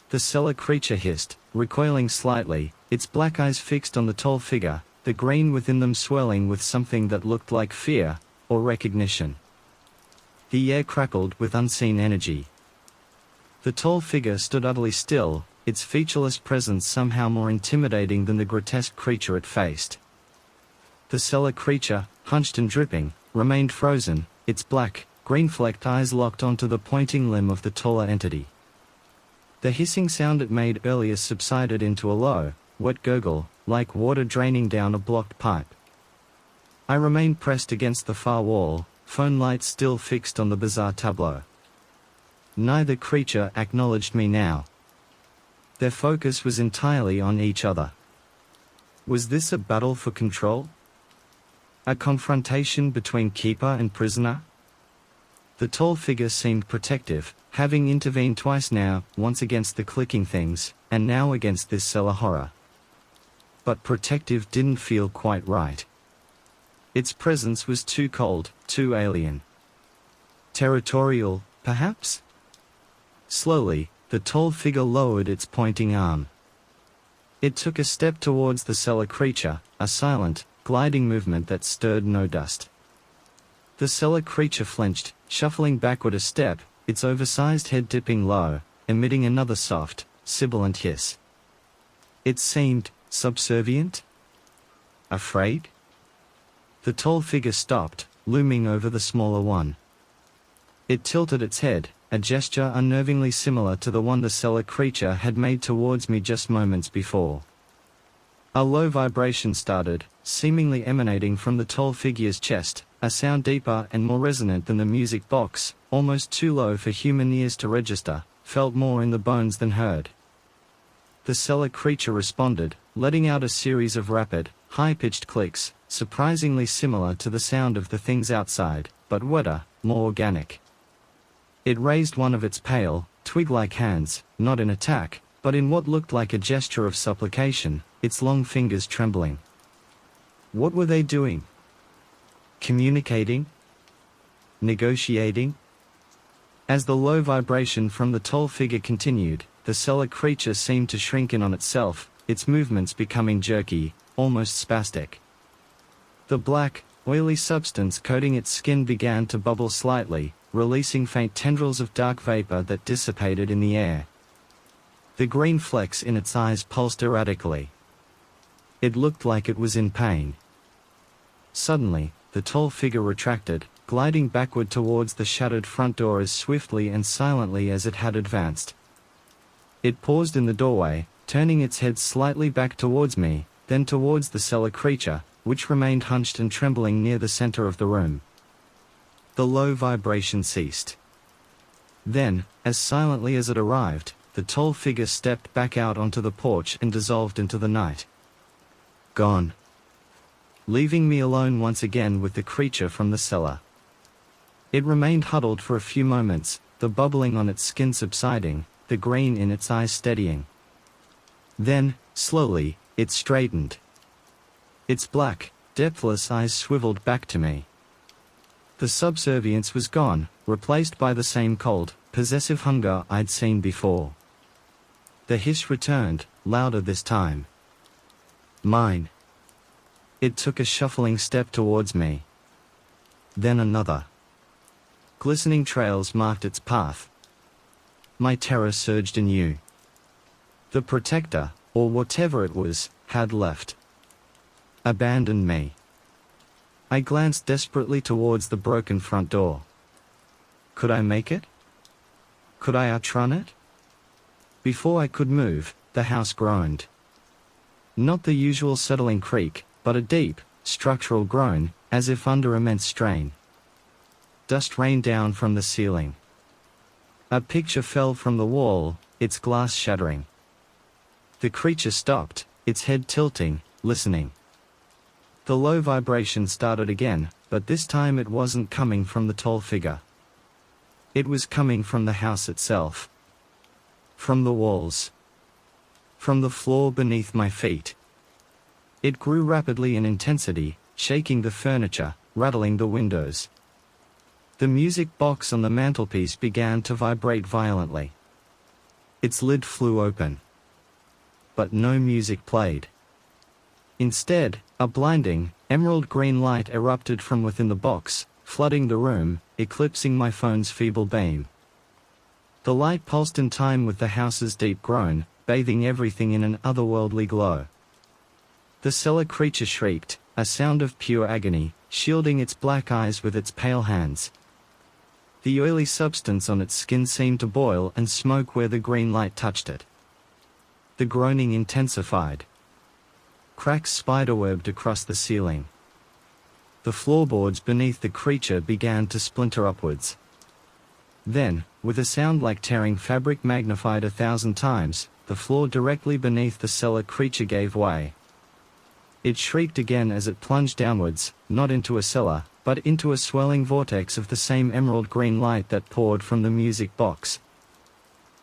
The cellar creature hissed, recoiling slightly, its black eyes fixed on the tall figure, the green within them swirling with something that looked like fear, or recognition. The air crackled with unseen energy. The tall figure stood utterly still, its featureless presence somehow more intimidating than the grotesque creature it faced. The cellar creature, hunched and dripping, remained frozen, its black, green-flecked eyes locked onto the pointing limb of the taller entity. The hissing sound it made earlier subsided into a low, wet gurgle, like water draining down a blocked pipe. I remained pressed against the far wall, phone lights still fixed on the bizarre tableau. Neither creature acknowledged me now. Their focus was entirely on each other. Was this a battle for control? A confrontation between keeper and prisoner? The tall figure seemed protective, having intervened twice now, once against the clicking things, and now against this cellar horror. But protective didn't feel quite right. Its presence was too cold, too alien. Territorial, perhaps? Slowly, the tall figure lowered its pointing arm. It took a step towards the cellar creature, a silent, gliding movement that stirred no dust. The cellar creature flinched, shuffling backward a step, its oversized head dipping low, emitting another soft, sibilant hiss. It seemed subservient? Afraid? The tall figure stopped, looming over the smaller one. It tilted its head, a gesture unnervingly similar to the one the cellar creature had made towards me just moments before. A low vibration started, seemingly emanating from the tall figure's chest, a sound deeper and more resonant than the music box, almost too low for human ears to register, felt more in the bones than heard. The cellar creature responded, letting out a series of rapid, high-pitched clicks, surprisingly similar to the sound of the things outside, but wetter, more organic. It raised one of its pale, twig-like hands, not in attack, but in what looked like a gesture of supplication, its long fingers trembling. What were they doing? Communicating? Negotiating? As the low vibration from the tall figure continued, the cellar creature seemed to shrink in on itself, its movements becoming jerky, almost spastic. The black, oily substance coating its skin began to bubble slightly, releasing faint tendrils of dark vapor that dissipated in the air. The green flecks in its eyes pulsed erratically. It looked like it was in pain. Suddenly, the tall figure retracted, gliding backward towards the shuttered front door as swiftly and silently as it had advanced. It paused in the doorway, turning its head slightly back towards me, then towards the cellar creature, which remained hunched and trembling near the center of the room. The low vibration ceased. Then, as silently as it arrived, the tall figure stepped back out onto the porch and dissolved into the night. Gone. Leaving me alone once again with the creature from the cellar. It remained huddled for a few moments, the bubbling on its skin subsiding, the green in its eyes steadying. Then, slowly, it straightened. Its black, depthless eyes swiveled back to me. The subservience was gone, replaced by the same cold, possessive hunger I'd seen before. The hiss returned, louder this time. Mine. It took a shuffling step towards me. Then another. Glistening trails marked its path. My terror surged anew. The protector, or whatever it was, had left. Abandoned me. I glanced desperately towards the broken front door. Could I make it? Could I outrun it? Before I could move, the house groaned. Not the usual settling creak, but a deep, structural groan, as if under immense strain. Dust rained down from the ceiling. A picture fell from the wall, its glass shattering. The creature stopped, its head tilting, listening. The low vibration started again, but this time it wasn't coming from the tall figure. It was coming from the house itself. From the walls. From the floor beneath my feet. It grew rapidly in intensity, shaking the furniture, rattling the windows. The music box on the mantelpiece began to vibrate violently. Its lid flew open. But no music played. Instead, a blinding, emerald green light erupted from within the box, flooding the room, eclipsing my phone's feeble beam. The light pulsed in time with the house's deep groan, bathing everything in an otherworldly glow. The cellar creature shrieked, a sound of pure agony, shielding its black eyes with its pale hands. The oily substance on its skin seemed to boil and smoke where the green light touched it. The groaning intensified. Cracks spiderwebbed across the ceiling. The floorboards beneath the creature began to splinter upwards. Then, with a sound like tearing fabric magnified 1,000 times, the floor directly beneath the cellar creature gave way. It shrieked again as it plunged downwards, not into a cellar, but into a swelling vortex of the same emerald green light that poured from the music box.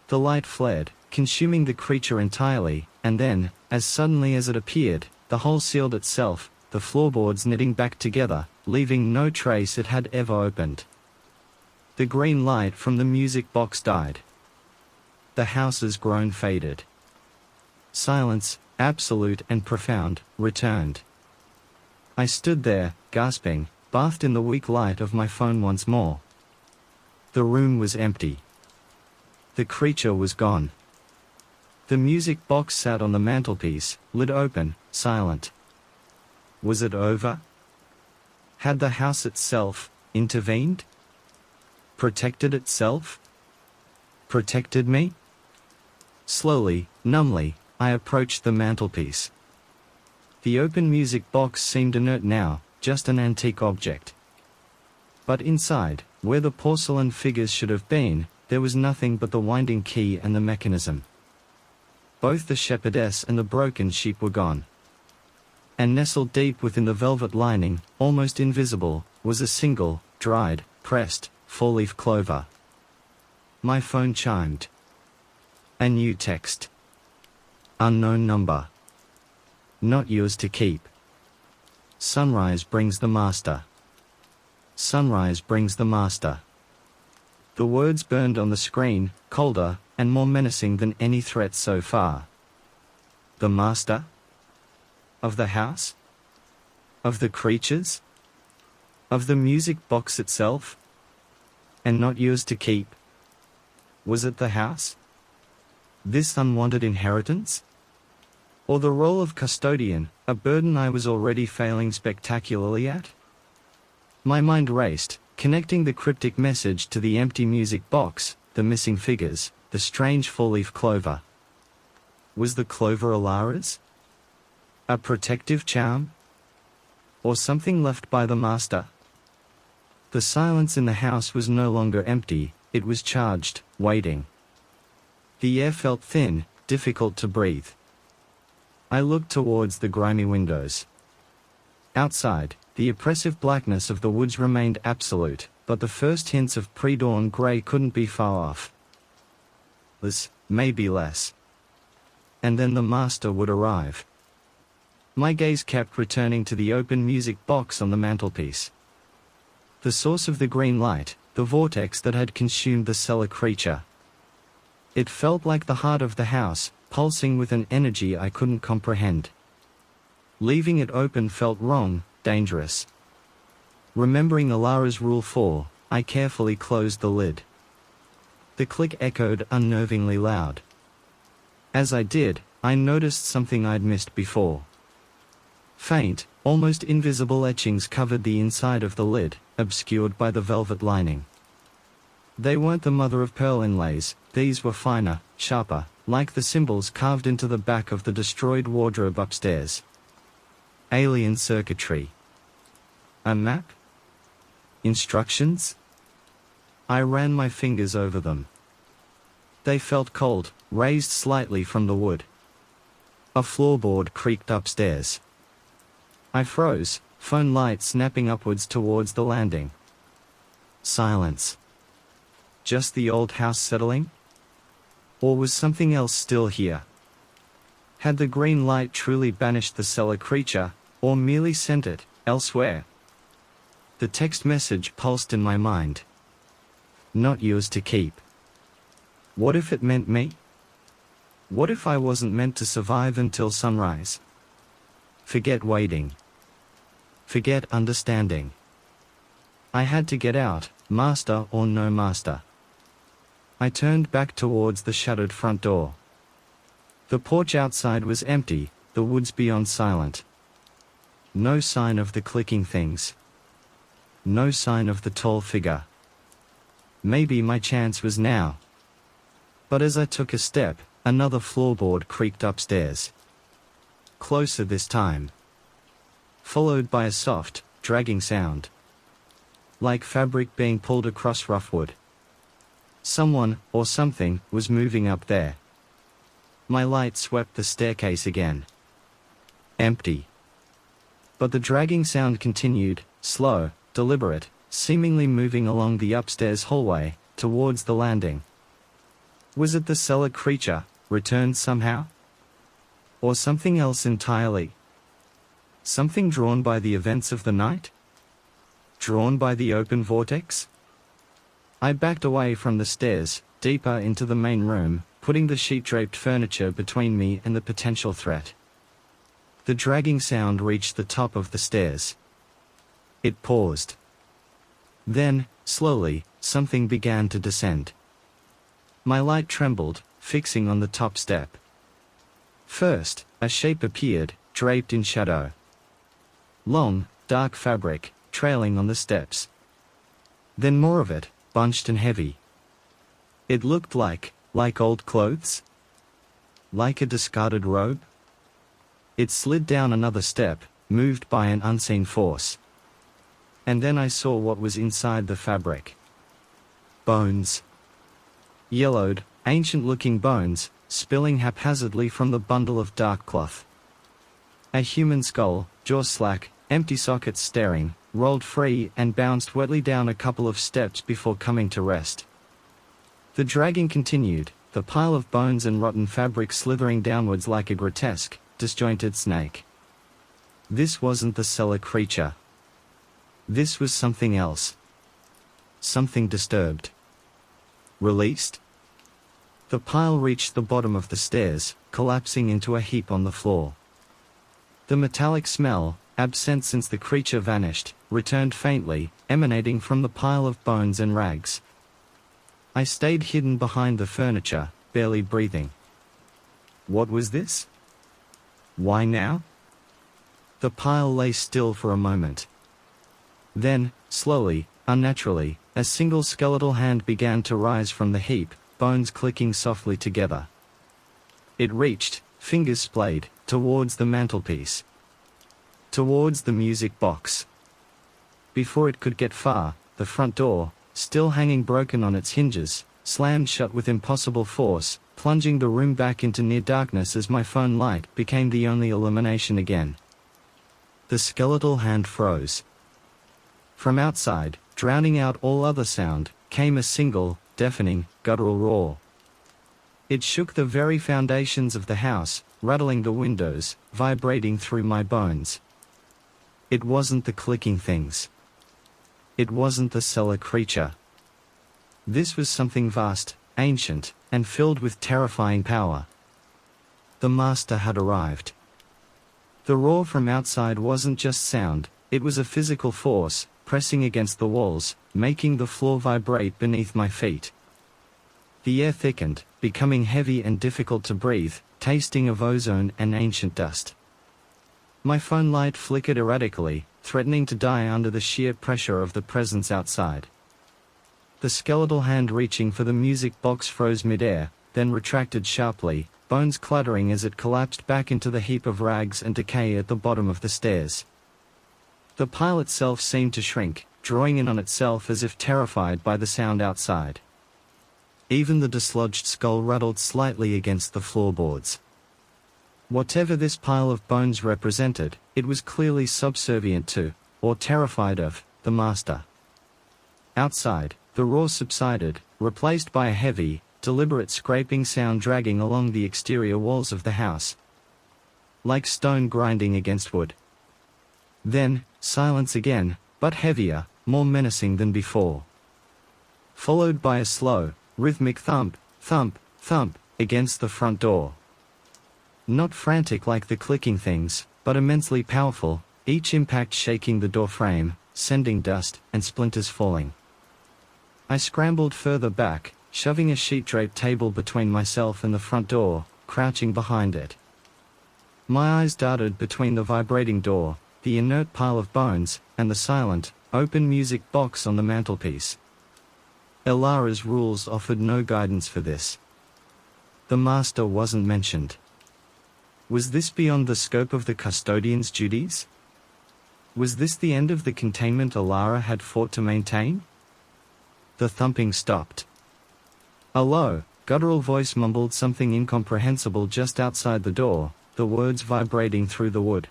The light fled, consuming the creature entirely, and then, as suddenly as it appeared, the hole sealed itself, the floorboards knitting back together, leaving no trace it had ever opened. The green light from the music box died. The house's groan faded. Silence, absolute and profound, returned. I stood there, gasping, bathed in the weak light of my phone once more. The room was empty. The creature was gone. The music box sat on the mantelpiece, lid open, silent. Was it over? Had the house itself intervened? Protected itself? Protected me? Slowly, numbly, I approached the mantelpiece. The open music box seemed inert now, just an antique object. But inside, where the porcelain figures should have been, there was nothing but the winding key and the mechanism. Both the shepherdess and the broken sheep were gone. And nestled deep within the velvet lining, almost invisible, was a single, dried, pressed, four-leaf clover. My phone chimed. A new text. Unknown number. Not yours to keep. Sunrise brings the master. Sunrise brings the master. The words burned on the screen, colder and more menacing than any threat so far. The master? Of the house? Of the creatures? Of the music box itself? And not yours to keep? Was it the house? This unwanted inheritance? Or the role of custodian, a burden I was already failing spectacularly at? My mind raced, connecting the cryptic message to the empty music box, the missing figures, the strange four-leaf clover. Was the clover Elara's? A protective charm? Or something left by the master? The silence in the house was no longer empty, it was charged, waiting. The air felt thin, difficult to breathe. I looked towards the grimy windows. Outside, the oppressive blackness of the woods remained absolute, but the first hints of pre-dawn grey couldn't be far off. Maybe less. And then the master would arrive. My gaze kept returning to the open music box on the mantelpiece. The source of the green light, the vortex that had consumed the cellar creature. It felt like the heart of the house, pulsing with an energy I couldn't comprehend. Leaving it open felt wrong, dangerous. Remembering Elara's Rule 4, I carefully closed the lid. The click echoed unnervingly loud. As I did, I noticed something I'd missed before. Faint, almost invisible etchings covered the inside of the lid, obscured by the velvet lining. They weren't the mother-of-pearl inlays, these were finer, sharper, like the symbols carved into the back of the destroyed wardrobe upstairs. Alien circuitry. A map? Instructions? I ran my fingers over them. They felt cold, raised slightly from the wood. A floorboard creaked upstairs. I froze, phone light snapping upwards towards the landing. Silence. Just the old house settling? Or was something else still here? Had the green light truly banished the cellar creature, or merely sent it elsewhere? The text message pulsed in my mind. Not yours to keep. What if it meant me? What if I wasn't meant to survive until sunrise? Forget waiting. Forget understanding. I had to get out, master or no master. I turned back towards the shuttered front door. The porch outside was empty, the woods beyond silent. No sign of the clicking things. No sign of the tall figure. Maybe my chance was now. But as I took a step, another floorboard creaked upstairs. Closer this time. Followed by a soft, dragging sound. Like fabric being pulled across rough wood. Someone, or something, was moving up there. My light swept the staircase again. Empty. But the dragging sound continued, slow, deliberate, seemingly moving along the upstairs hallway, towards the landing. Was it the cellar creature, returned somehow? Or something else entirely? Something drawn by the events of the night? Drawn by the open vortex? I backed away from the stairs, deeper into the main room, putting the sheet-draped furniture between me and the potential threat. The dragging sound reached the top of the stairs. It paused. Then, slowly, something began to descend. My light trembled, fixing on the top step. First, a shape appeared, draped in shadow. Long, dark fabric, trailing on the steps. Then more of it, bunched and heavy. It looked like old clothes? Like a discarded robe? It slid down another step, moved by an unseen force. And then I saw what was inside the fabric. Bones. Yellowed, ancient-looking bones, spilling haphazardly from the bundle of dark cloth. A human skull, jaw slack, empty sockets staring, rolled free and bounced wetly down a couple of steps before coming to rest. The dragging continued, the pile of bones and rotten fabric slithering downwards like a grotesque, disjointed snake. This wasn't the cellar creature. This was something else. Something disturbed. Released? The pile reached the bottom of the stairs, collapsing into a heap on the floor. The metallic smell, absent since the creature vanished, returned faintly, emanating from the pile of bones and rags. I stayed hidden behind the furniture, barely breathing. What was this? Why now? The pile lay still for a moment. Then, slowly, unnaturally, a single skeletal hand began to rise from the heap, bones clicking softly together. It reached, fingers splayed, towards the mantelpiece. Towards the music box. Before it could get far, the front door, still hanging broken on its hinges, slammed shut with impossible force, plunging the room back into near darkness as my phone light became the only illumination again. The skeletal hand froze. From outside, drowning out all other sound, came a single, deafening, guttural roar. It shook the very foundations of the house, rattling the windows, vibrating through my bones. It wasn't the clicking things. It wasn't the cellar creature. This was something vast, ancient, and filled with terrifying power. The master had arrived. The roar from outside wasn't just sound, it was a physical force, pressing against the walls, making the floor vibrate beneath my feet. The air thickened, becoming heavy and difficult to breathe, tasting of ozone and ancient dust. My phone light flickered erratically, threatening to die under the sheer pressure of the presence outside. The skeletal hand reaching for the music box froze midair, then retracted sharply, bones cluttering as it collapsed back into the heap of rags and decay at the bottom of the stairs. The pile itself seemed to shrink, drawing in on itself as if terrified by the sound outside. Even the dislodged skull rattled slightly against the floorboards. Whatever this pile of bones represented, it was clearly subservient to, or terrified of, the master. Outside, the roar subsided, replaced by a heavy, deliberate scraping sound dragging along the exterior walls of the house, like stone grinding against wood. Then, silence again, but heavier, more menacing than before. Followed by a slow, rhythmic thump, thump, thump, against the front door. Not frantic like the clicking things, but immensely powerful, each impact shaking the door frame, sending dust and splinters falling. I scrambled further back, shoving a sheet-draped table between myself and the front door, crouching behind it. My eyes darted between the vibrating door, the inert pile of bones, and the silent, open music box on the mantelpiece. Elara's rules offered no guidance for this. The master wasn't mentioned. Was this beyond the scope of the custodian's duties? Was this the end of the containment Elara had fought to maintain? The thumping stopped. A low, guttural voice mumbled something incomprehensible just outside the door, the words vibrating through the wood.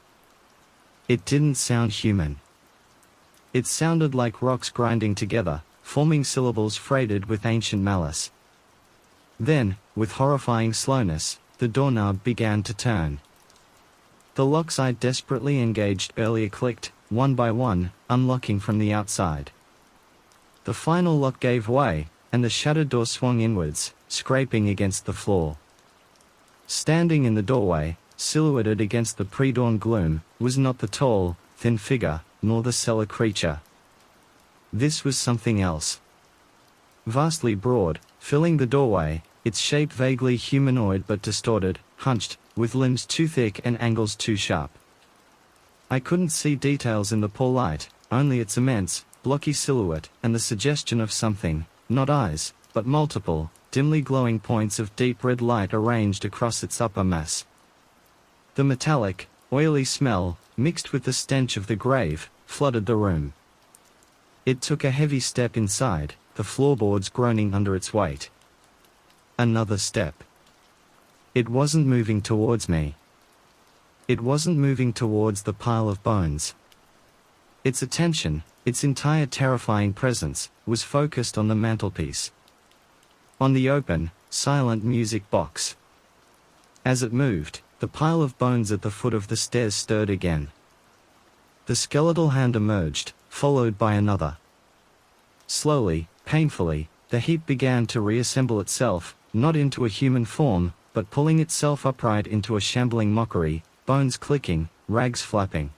It didn't sound human. It sounded like rocks grinding together, forming syllables freighted with ancient malice. Then, with horrifying slowness, the doorknob began to turn. The locks I'd desperately engaged earlier clicked, one by one, unlocking from the outside. The final lock gave way, and the shattered door swung inwards, scraping against the floor. Standing in the doorway, silhouetted against the pre-dawn gloom, was not the tall, thin figure, nor the cellar creature. This was something else. Vastly broad, filling the doorway, its shape vaguely humanoid but distorted, hunched, with limbs too thick and angles too sharp. I couldn't see details in the poor light, only its immense, blocky silhouette and the suggestion of something, not eyes, but multiple, dimly glowing points of deep red light arranged across its upper mass. The metallic, oily smell, mixed with the stench of the grave, flooded the room. It took a heavy step inside, the floorboards groaning under its weight. Another step. It wasn't moving towards me. It wasn't moving towards the pile of bones. Its attention, its entire terrifying presence, was focused on the mantelpiece. On the open, silent music box. As it moved, the pile of bones at the foot of the stairs stirred again. The skeletal hand emerged, followed by another. Slowly, painfully, the heap began to reassemble itself, not into a human form, but pulling itself upright into a shambling mockery, bones clicking, rags flapping.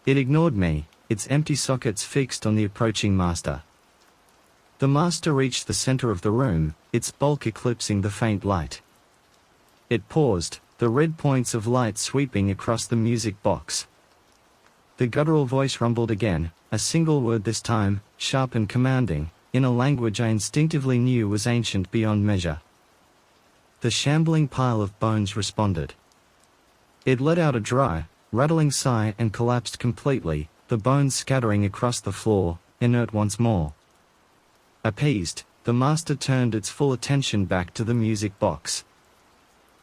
It ignored me, its empty sockets fixed on the approaching master. The master reached the center of the room, its bulk eclipsing the faint light. It paused, the red points of light sweeping across the music box. The guttural voice rumbled again, a single word this time, sharp and commanding, in a language I instinctively knew was ancient beyond measure. The shambling pile of bones responded. It let out a dry, rattling sigh and collapsed completely, the bones scattering across the floor, inert once more. Appeased, the master turned its full attention back to the music box.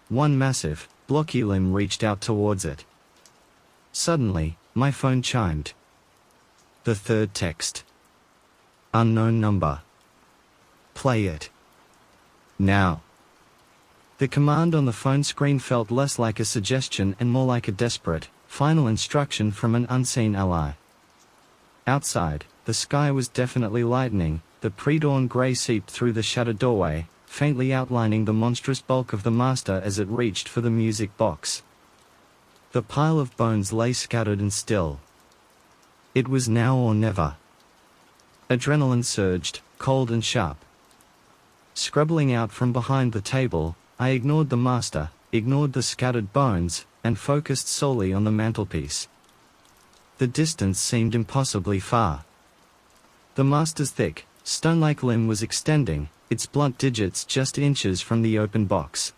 One massive, blocky limb reached out towards it. Suddenly, my phone chimed. The third text. Unknown number. Play it. Now. The command on the phone screen felt less like a suggestion and more like a desperate, final instruction from an unseen ally. Outside, the sky was definitely lightening, the pre-dawn grey seeped through the shattered doorway, faintly outlining the monstrous bulk of the master as it reached for the music box. The pile of bones lay scattered and still. It was now or never. Adrenaline surged, cold and sharp. scrabbling out from behind the table. I ignored the master, ignored the scattered bones, and focused solely on the mantelpiece. The distance seemed impossibly far. The master's thick, stone-like limb was extending, its blunt digits just inches from the open box.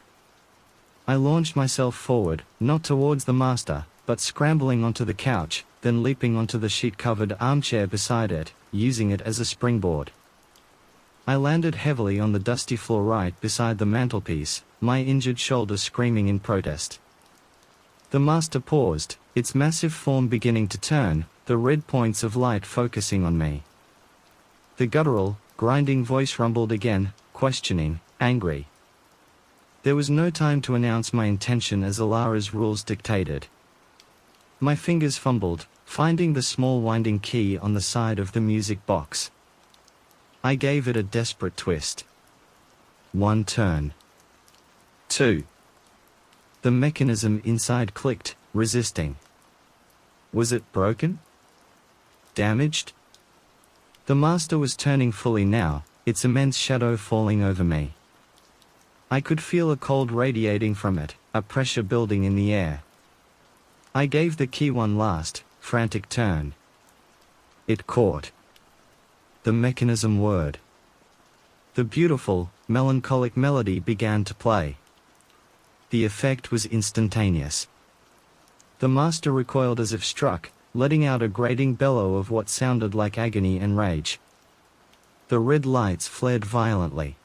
I launched myself forward, not towards the master, but scrambling onto the couch, then leaping onto the sheet-covered armchair beside it, using it as a springboard. I landed heavily on the dusty floor right beside the mantelpiece, my injured shoulder screaming in protest. The master paused, its massive form beginning to turn, the red points of light focusing on me. The guttural, grinding voice rumbled again, questioning, angry. There was no time to announce my intention as Elara's rules dictated. My fingers fumbled, finding the small winding key on the side of the music box. I gave it a desperate twist. 1 turn. 2. The mechanism inside clicked, resisting. Was it broken? Damaged? The master was turning fully now, its immense shadow falling over me. I could feel a cold radiating from it, a pressure building in the air. I gave the key one last, frantic turn. It caught. The mechanism whirred. The beautiful, melancholic melody began to play. The effect was instantaneous. The master recoiled as if struck, letting out a grating bellow of what sounded like agony and rage. The red lights flared violently.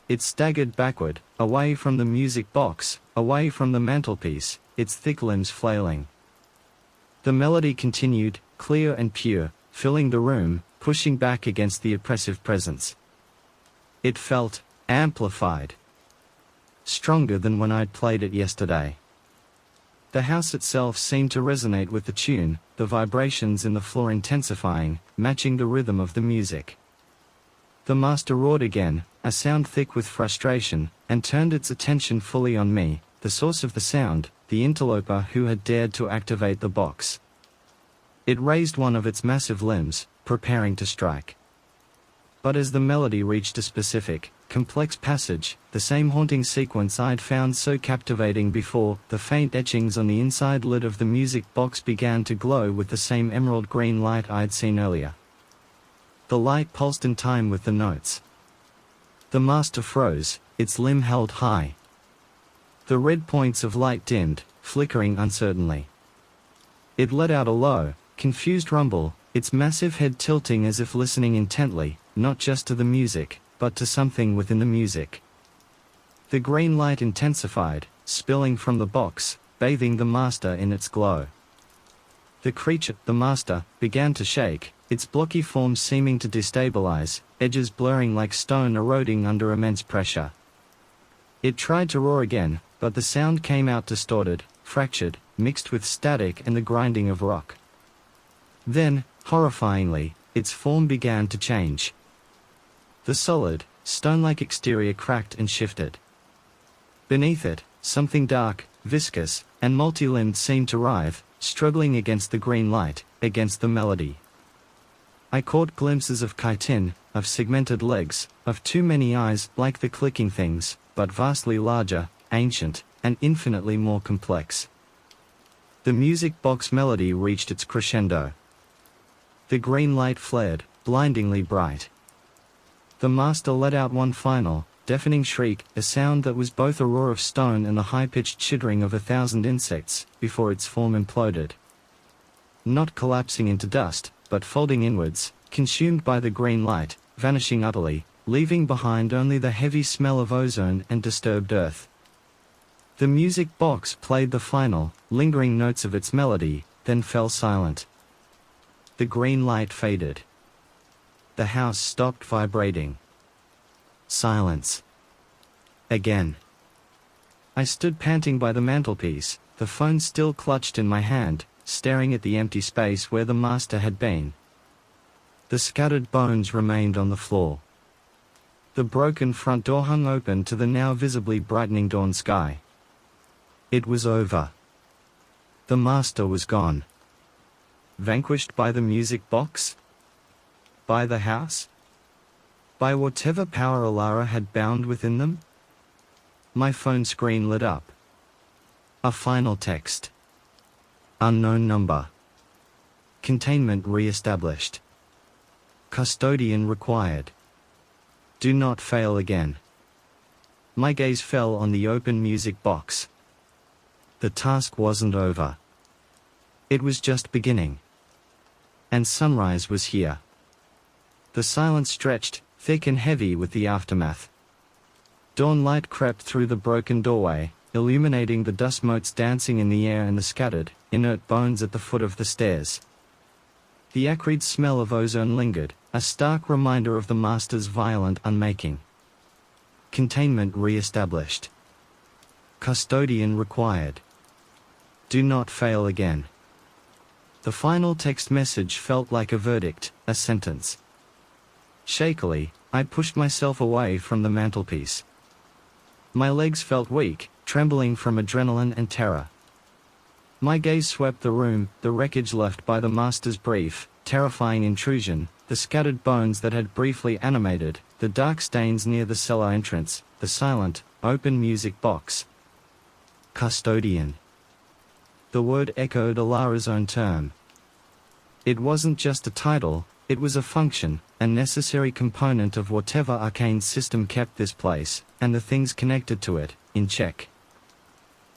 It staggered backward, away from the music box, away from the mantelpiece, its thick limbs flailing. The melody continued, clear and pure, filling the room, pushing back against the oppressive presence. It felt amplified. Stronger than when I'd played it yesterday. The house itself seemed to resonate with the tune, the vibrations in the floor intensifying, matching the rhythm of the music. The master roared again, a sound thick with frustration, and turned its attention fully on me, the source of the sound, the interloper who had dared to activate the box. It raised one of its massive limbs, preparing to strike. But as the melody reached a specific, complex passage, the same haunting sequence I'd found so captivating before, the faint etchings on the inside lid of the music box began to glow with the same emerald green light I'd seen earlier. The light pulsed in time with the notes. The master froze, its limb held high. The red points of light dimmed, flickering uncertainly. It let out a low, confused rumble, its massive head tilting as if listening intently, not just to the music, but to something within the music. The green light intensified, spilling from the box, bathing the master in its glow. The creature, the master, began to shake, its blocky form seeming to destabilize, edges blurring like stone eroding under immense pressure. It tried to roar again, but the sound came out distorted, fractured, mixed with static and the grinding of rock. Then, horrifyingly, its form began to change. The solid, stone-like exterior cracked and shifted. Beneath it, something dark, viscous, and multi-limbed seemed to writhe, struggling against the green light, against the melody. I caught glimpses of chitin, of segmented legs, of too many eyes, like the clicking things, but vastly larger, ancient, and infinitely more complex. The music box melody reached its crescendo. The green light flared, blindingly bright. The master let out one final, deafening shriek, a sound that was both a roar of stone and the high-pitched chittering of 1,000 insects, before its form imploded. Not collapsing into dust, but folding inwards, consumed by the green light, vanishing utterly, leaving behind only the heavy smell of ozone and disturbed earth. The music box played the final, lingering notes of its melody, then fell silent. The green light faded. The house stopped vibrating. Silence. Again. I stood panting by the mantelpiece, the phone still clutched in my hand, staring at the empty space where the master had been. The scattered bones remained on the floor. The broken front door hung open to the now visibly brightening dawn sky. It was over. The master was gone. Vanquished by the music box? By the house? by whatever power Elara had bound within them? My phone screen lit up. A final text. Unknown number. Containment re-established. Custodian required. Do not fail again. My gaze fell on the open music box. The task wasn't over. It was just beginning. And sunrise was here. The silence stretched, thick and heavy with the aftermath. Dawn light crept through the broken doorway, illuminating the dust motes dancing in the air and the scattered, inert bones at the foot of the stairs. The acrid smell of ozone lingered, a stark reminder of the master's violent unmaking. Containment re-established. Custodian required. Do not fail again. The final text message felt like a verdict, a sentence. Shakily, I pushed myself away from the mantelpiece. My legs felt weak, trembling from adrenaline and terror. My gaze swept the room, the wreckage left by the master's brief, terrifying intrusion, the scattered bones that had briefly animated, the dark stains near the cellar entrance, the silent, open music box. Custodian. The word echoed Elara's own term. It wasn't just a title, it was a function, a necessary component of whatever arcane system kept this place, and the things connected to it, in check.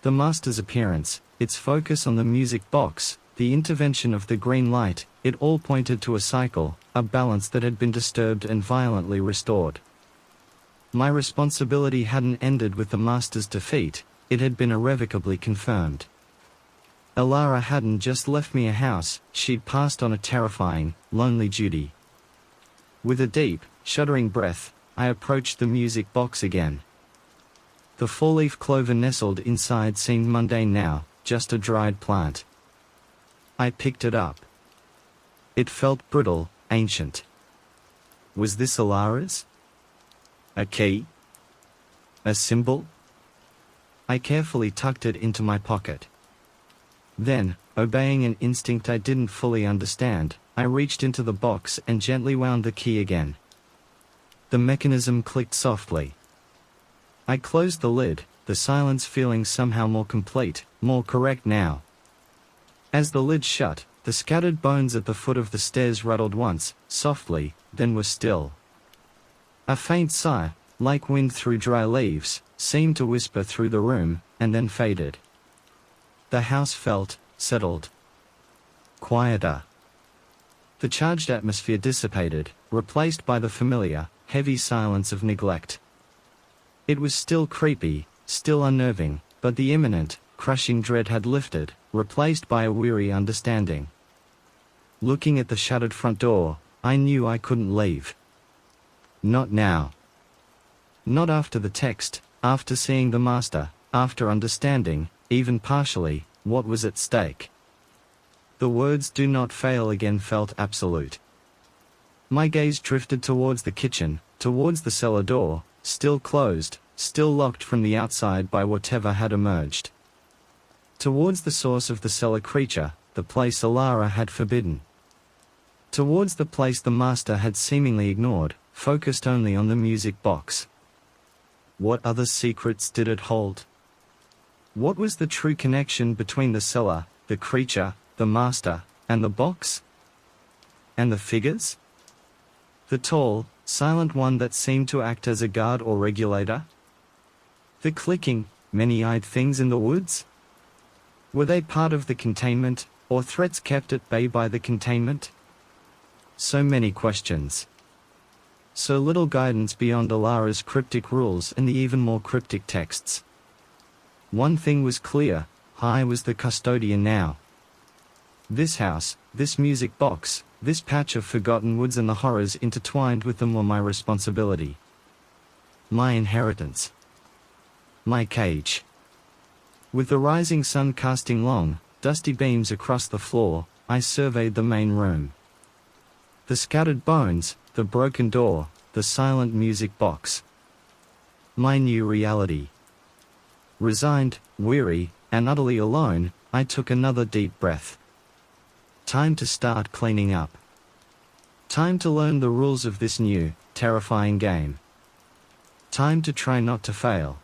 The master's appearance, its focus on the music box, the intervention of the green light, it all pointed to a cycle, a balance that had been disturbed and violently restored. My responsibility hadn't ended with the master's defeat, it had been irrevocably confirmed. Elara hadn't just left me a house, she'd passed on a terrifying, lonely duty. With a deep, shuddering breath, I approached the music box again. The four-leaf clover nestled inside seemed mundane now, just a dried plant. I picked it up. It felt brittle, ancient. Was this Elara's? A key? A symbol? I carefully tucked it into my pocket. Then, obeying an instinct I didn't fully understand, I reached into the box and gently wound the key again. The mechanism clicked softly. I closed the lid, the silence feeling somehow more complete, more correct now. As the lid shut, the scattered bones at the foot of the stairs rattled once, softly, then were still. A faint sigh, like wind through dry leaves, seemed to whisper through the room, and then faded. The house felt settled. Quieter. The charged atmosphere dissipated, replaced by the familiar, heavy silence of neglect. It was still creepy, still unnerving, but the imminent, crushing dread had lifted, replaced by a weary understanding. Looking at the shuttered front door, I knew I couldn't leave. Not now. Not after the text, after seeing the master, after understanding, even partially, what was at stake. The words "do not fail again" felt absolute. My gaze drifted towards the kitchen, towards the cellar door, still closed, still locked from the outside by whatever had emerged. Towards the source of the cellar creature, the place Elara had forbidden. Towards the place the master had seemingly ignored, focused only on the music box. What other secrets did it hold? What was the true connection between the cellar, the creature, the master, and the box? And the figures? The tall, silent one that seemed to act as a guard or regulator? The clicking, many-eyed things in the woods? Were they part of the containment, or threats kept at bay by the containment? So many questions. So little guidance beyond Elara's cryptic rules and the even more cryptic texts. One thing was clear, I was the custodian now. This house, this music box, this patch of forgotten woods and the horrors intertwined with them were my responsibility. My inheritance. My cage. With the rising sun casting long, dusty beams across the floor, I surveyed the main room. The scattered bones, the broken door, the silent music box. My new reality. Resigned, weary, and utterly alone, I took another deep breath. Time to start cleaning up. Time to learn the rules of this new, terrifying game. Time to try not to fail.